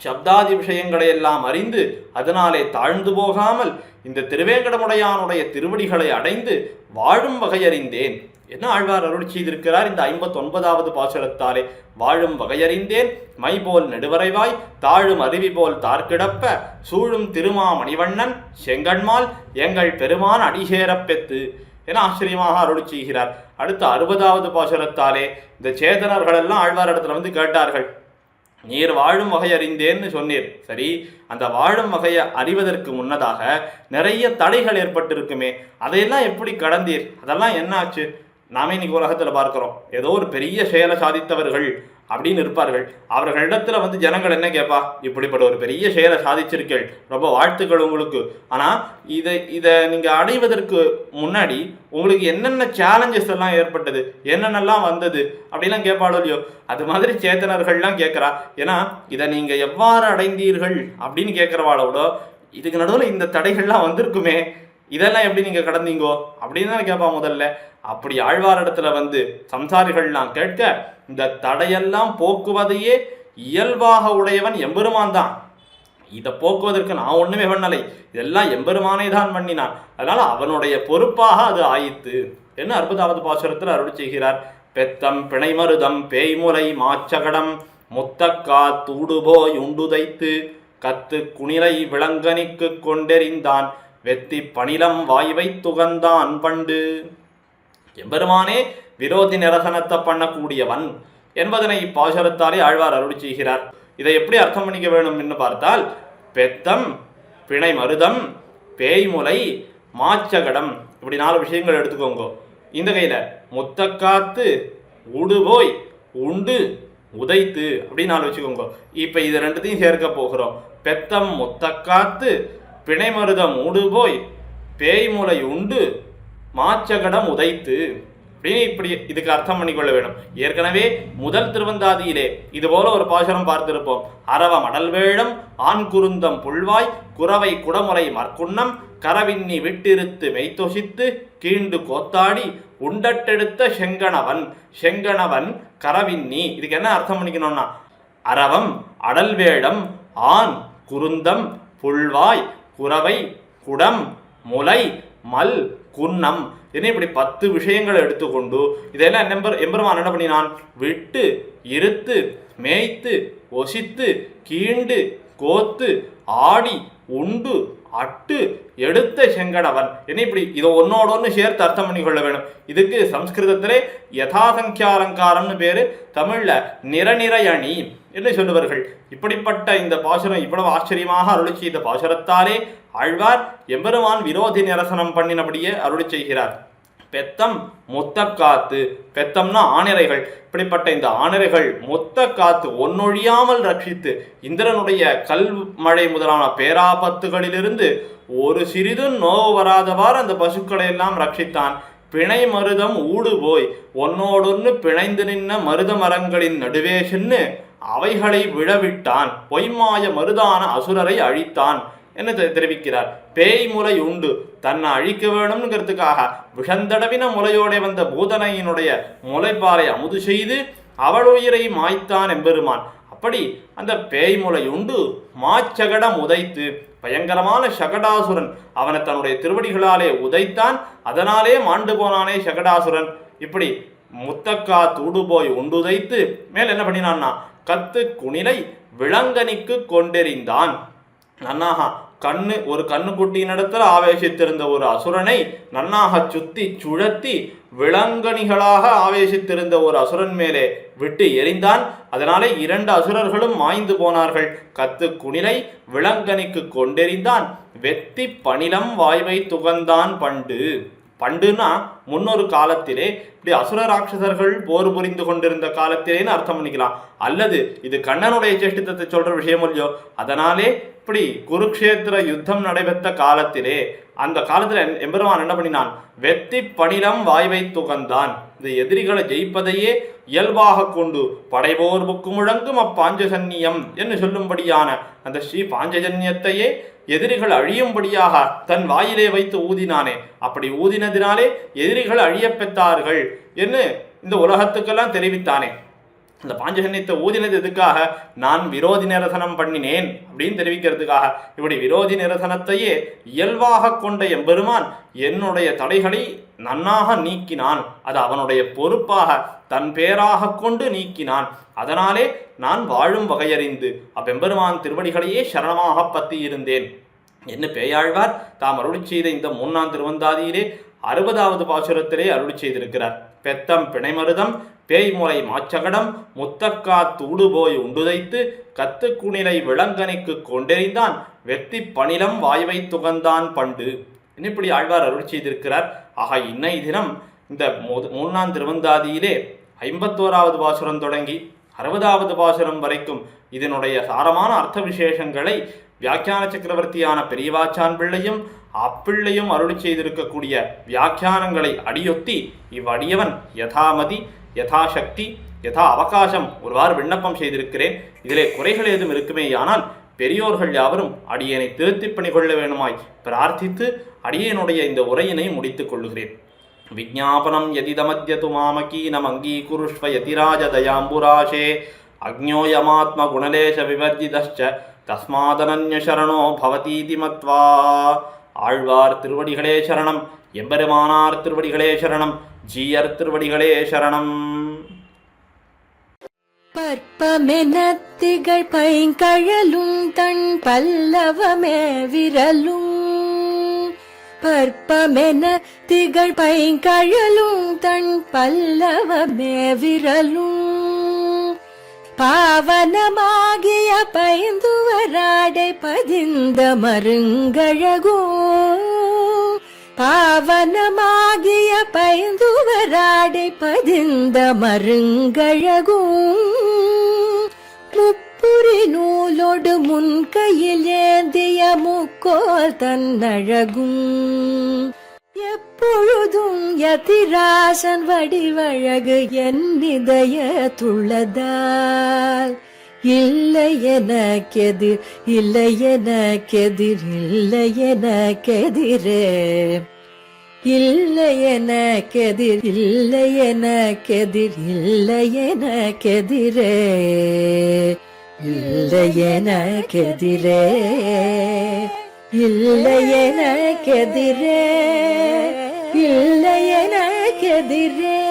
சப்தாதி விஷயங்களை எல்லாம் அறிந்து அதனாலே தாழ்ந்து போகாமல் இந்த திருவேங்கடமுடையானுடைய திருவடிகளை அடைந்து வாழும் வகையறிந்தேன் என்ன ஆழ்வார் அருள் செய்திருக்கிறார் இந்த 59வது பாசுரத்தாலே. வாழும் வகையறிந்தேன் மைபோல் நெடுவரைவாய் தாழும் அருவி போல் தார்கிடப்ப சூழும் திருமாமணிவண்ணன் செங்கண்மால் எங்கள் பெருமான் அடிசேரப் பெத்து என ஆச்சரியமாக அருள் செய்கிறார். அடுத்த 60வது பாசுரத்தாலே இந்த சேதனர்கள் எல்லாம் ஆழ்வார் இடத்துல வந்து கேட்டார்கள், நீர் வாழும் வகை அறிந்தேன்னு சொன்னீர். சரி, அந்த வாழும் வகையை அறிவதற்கு முன்னதாக நிறைய தடைகள் ஏற்பட்டிருக்குமே, அதையெல்லாம் எப்படி கடந்தீர்? அதெல்லாம் என்ன ஆச்சு? நாமே இன்னைக்கு உலகத்தில் பார்க்கிறோம், ஏதோ ஒரு பெரிய செயலை சாதித்தவர்கள் அப்படின்னு இருப்பார்கள். அவர்களிடத்துல வந்து ஜனங்கள் என்ன கேட்பா, இப்படிப்பட்ட ஒரு பெரிய செயலை சாதிச்சிருக்கீள், ரொம்ப வாழ்த்துக்கள் உங்களுக்கு. ஆனால் இதை நீங்கள் அடைவதற்கு முன்னாடி உங்களுக்கு என்னென்ன சேலஞ்சஸ் எல்லாம் ஏற்பட்டது, என்னென்னலாம் வந்தது அப்படிலாம் கேட்பாளோ இல்லையோ, அது மாதிரி சேத்தனர்கள்லாம் கேட்குறா. ஏன்னா இதை நீங்கள் எவ்வாறு அடைந்தீர்கள் அப்படின்னு கேட்குறவாளோட இதுக்கு நடுவில் இந்த தடைகள்லாம் வந்திருக்குமே, இதெல்லாம் எப்படி நீங்கள் கடந்தீங்கோ அப்படின்னு தான் கேட்பா முதல்ல. அப்படி ஆழ்வார் இடத்துல வந்து சம்சாரிகள்லாம் கேட்க இந்த தடையெல்லாம் போக்குவதையே இயல்பாக உடையவன் எம்பெருமான் தான். இதை போக்குவதற்கு நான் ஒன்றுமே பண்ணலை, இதெல்லாம் எம்பெருமானே தான் பண்ணினான். அதனால அவனுடைய பொறுப்பாக அது ஆயித்து என்ன 60வது பாசுரத்தில் அருள் செய்கிறார். பெத்தம் பிணைமருதம் பேய்முலை மாச்சகடம் முத்தக்கா தூடுபோய் உண்டுதைத்து கத்து குணிலை விளங்கனிக்கு கொண்டெறிந்தான் வெத்தி பணிலம் வாய்வை துகந்தான் பண்டு. எம்பெருமானே விரோதி நிரசனத்தை பண்ணக்கூடியவன் என்பதனை இப்பாசுரத்தாலே ஆழ்வார் அருள் செய்கிறார். இதை எப்படி அர்த்தம் பண்ணிக்க வேண்டும் என்று பார்த்தால், பெத்தம் பிணை மருதம் பேய்முலை மாச்சகடம் இப்படி 4 விஷயங்கள் எடுத்துக்கோங்க. இந்த கையில் முத்தக்காத்து உடுபோய் உண்டு உதைத்து அப்படின்னு 4 வச்சுக்கோங்க. இப்போ இது ரெண்டுத்தையும் சேர்க்க போகிறோம். பெத்தம் முத்தக்காத்து பிணைமருதம் ஊடுபோய் பேய்முலை உண்டு மாச்சகடம் உதைத்து அப்படின்னு இப்படி இதுக்கு அர்த்தம் பண்ணிக்கொள்ள வேண்டும். ஏற்கனவே முதல் திருவந்தாதியிலே இதுபோல ஒரு பாசுரம் பார்த்திருப்போம். அரவ மடல்வேழம் ஆண் குருந்தம் புல்வாய் குறவை குடமுறை மற்குன்னம் கரவின்னி விட்டிருத்து மெய்த்தொசித்து கீண்டு கோத்தாடி உண்டட்டெடுத்த செங்கணவன் செங்கணவன் கரவின்னி. இதுக்கு என்ன அர்த்தம் பண்ணிக்கணும்னா, அரவம் அடல்வேடம் ஆண் குருந்தம் புல்வாய் குறவை குடம் முலை மல் குன்னம் என்ன இப்படி 10 விஷயங்களை எடுத்துக்கொண்டு இதெல்லாம் எம்பெருமான் என்ன பண்ணினான், விட்டு இருத்து மேய்த்து ஒசித்து கீண்டு கோத்து ஆடி உண்டு அட்டு எடுத்த செங்கடவன் என்ன இப்படி இதை ஒன்னோடு சேர்த்து அர்த்தம் பண்ணி கொள்ள வேண்டும். இதுக்கு சம்ஸ்கிருதத்திலே யதாசங்கியாலங்காரம்னு பேரு, தமிழ்ல நிறநிறையணி என்று சொல்லுவார்கள். இப்படிப்பட்ட இந்த பாசுரம் இவ்வளவு ஆச்சரியமாக அருளி செய்த பாசுரத்தாலே ஆழ்வார் எம்பெருமான் விரோதி நிரசனம் பண்ணினபடியே அருளி செய்கிறார். பெத்தம் மொத்த காத்து, பெத்தம்னா ஆணிரைகள். இப்படிப்பட்ட இந்த ஆணிரைகள் மொத்த காத்து ஒன்னொழியாமல் ரட்சித்து இந்திரனுடைய கல்மழை முதலான பேராபத்துகளிலிருந்து ஒரு சிறிதும் நோவு வராதவாறு அந்த பசுக்களை எல்லாம் ரட்சித்தான். பிணை மருதம் ஊடு போய் ஒன்னோடொன்னு பிணைந்து நின்ன மருத மரங்களின் நடுவே சென்று அவைகளை விழவிட்டான், பொய்மாய மருதான அசுரரை அழித்தான் என்று தெரிவிக்கிறார். பேய் முலை உண்டு தன்னை அழிக்க வேணும்ங்கிறதுக்காக விஷந்தடவின முலையோட வந்த பூதனையினுடைய முளைப்பாறை அமுது செய்து அவளுயிரை மாய்த்தான் எம்பெருமான். அப்படி அந்த பேய் முலை உண்டு மாச்சகடம் உதைத்து பயங்கரமான சகடாசுரன் அவனை தன்னுடைய திருவடிகளாலே உதைத்தான். அதனாலே மாண்டு போனானே சகடாசுரன். இப்படி முத்தக்கா தூடு போய் உண்டுதைத்து மேல் என்ன பண்ணினான்னா கத்து குணிலை விலங்கனிக்கு கொண்டெறிந்தான். நன்னாக ஒரு கண்ணுக்குட்டியின் இடத்துல ஆவேசித்திருந்த ஒரு அசுரனை நன்னாக சுத்தி சுழத்தி விலங்கணிகளாக ஆவேசித்திருந்த ஒரு அசுரன் மேலே விட்டு எறிந்தான். அதனாலே 2 அசுரர்களும் மாய்ந்து போனார்கள். கத்து குணிலை விலங்கனிக்கு கொண்டெறிந்தான். வெத்தி பணிலம் வாய்வை துகந்தான் பண்டுனா முன்னொரு காலத்திலே இப்படி அசுர ராட்சசர்கள் போர் புரிந்து கொண்டிருந்த காலத்திலேன்னு அர்த்தம் பண்ணிக்கலாம். அல்லது இது கண்ணனுடைய சேஷ்டித்தத்தை சொல்ற விஷயம் இல்லையோ. அதனாலே இப்படி குருக்ஷேத்திர யுத்தம் நடைபெற்ற காலத்திலே அந்த காலத்துல எம்பெருமான் என்ன பண்ணினான், வெத்தி பணிலம் வாய்வை துகந்தான். இந்த எதிரிகளை ஜெயிப்பதையே இயல்பாக கொண்டு படைபோர் புக்கு முழங்கும் அப்பாஞ்சஜன்யம் என்று சொல்லும்படியான அந்த ஸ்ரீ பாஞ்சஜன்யத்தையே எதிரிகள் அழியும்படியாக தன் வாயிலே வைத்து ஊதினானே. அப்படி ஊதினதினாலே எதிரிகள் அழிய பெற்றார்கள் என்று இந்த உலகத்துக்கெல்லாம் தெரிவித்தானே. இந்த பாஞ்சஜன்யத்தை ஊதினது எதுக்காக, நான் விரோதி நிரசனம் பண்ணினேன் அப்படின்னு தெரிவிக்கிறதுக்காக. இப்படி விரோதி நிரசனத்தையே இயல்பாக கொண்ட எம்பெருமான் என்னுடைய தடைகளை நன்னாக நீக்கினான். அது அவனுடைய பொறுப்பாக தன் பேராக கொண்டு நீக்கினான். அதனாலே நான் வாழும் வகையறிந்து அப்பெம்பெருமான் திருவடிகளையே சரணமாக பற்றி இருந்தேன் என்ன பேயாழ்வார் தாம் அருளி செய்த இந்த 3ஆம் திருவந்தாதியிலே 60வது பாசுரத்திலே அருளி செய்திருக்கிறார். பெத்தம் பிணைமருதம் பேய்முலை மாச்சகடம் முத்தக்கா தூடு போய் உண்டுதைத்து கத்து குணிலை விலங்கனிக்கு கொண்டெறிந்தான் வெத்தி பணிலம் வாய்வை துகந்தான் பண்டு. இப்படி ஆழ்வார் அருளி செய்திருக்கிறார். ஆக இன்னை தினம் இந்த 3ஆம் திருவந்தாதியிலே 51வது பாசுரம் தொடங்கி 60வது பாசுரம் வரைக்கும் இதனுடைய சாரமான அர்த்த விசேஷங்களை வியாக்கியான சக்கரவர்த்தியான பெரியவாச்சான் பிள்ளையும் அப்பிள்ளையும் அருளி செய்திருக்கக்கூடிய வியாக்கியானங்களை அடியொத்தி இவ்வடியவன் யதாமதி யதாசக்தி யதா அவகாசம் ஒருவாறு விண்ணப்பம் செய்திருக்கிறேன். இதிலே குறைகள் ஏதும் இருக்குமேயானால் பெரியோர்கள் யாவரும் அடியேனை திருத்தி பணி கொள்ள வேணுமாய் பிரார்த்தித்து அடியேனுடைய இந்த உரையினை முடித்துக் கொள்ளுகிறேன். விஜ்ஞாபனம் யதிதமத்யது மாமகீனம் அங்கீகுருஷ்வ யதிராஜ தயாம்புராஷே அக்ஞோயமாத்ம குணலேஷ விவர்ஜிதश्च தஸ்மாதனன்ய சரணோ பவதீதி மத்வா. ஆழ்வார் திருவடிகளே சரணம், எம்பெருமானார் திருவடிகளே சரணம், ஜீயர் திருவடிகளே சரணம். பற்பமென திகழ் பைங்கழலும் தன் பல்லவமே விரலும். பற்பமென திகழ் பைங்கழலும் தன் பல்லவமே விரலும். பாவனமாகிய பைந்துவராடை பதிந்த மருங்கழகும். பாவனமாகிய பைந்துவராடை பதிந்த மருங்கழகும். முப்புரி நூலோடு முன்கையில் ஏந்திய முக்கோல் தன்னழகும். எப்பொழுதும் யதிராசன் வடிவழகு என் இதயத்துள்ளதால் இல்லை எனக்கெதிர் இல்லை எனக்கெதிர் இல்லை எனக்கெதிரே. இல்லை எனக்கெதிர் இல்லை எனக்கெதிர் இல்லை எனக்கெதிரே. இல்லை எனக்கெதிரே இல்லை எனக்கெதிரே இல்லை எனக்கெதிரே.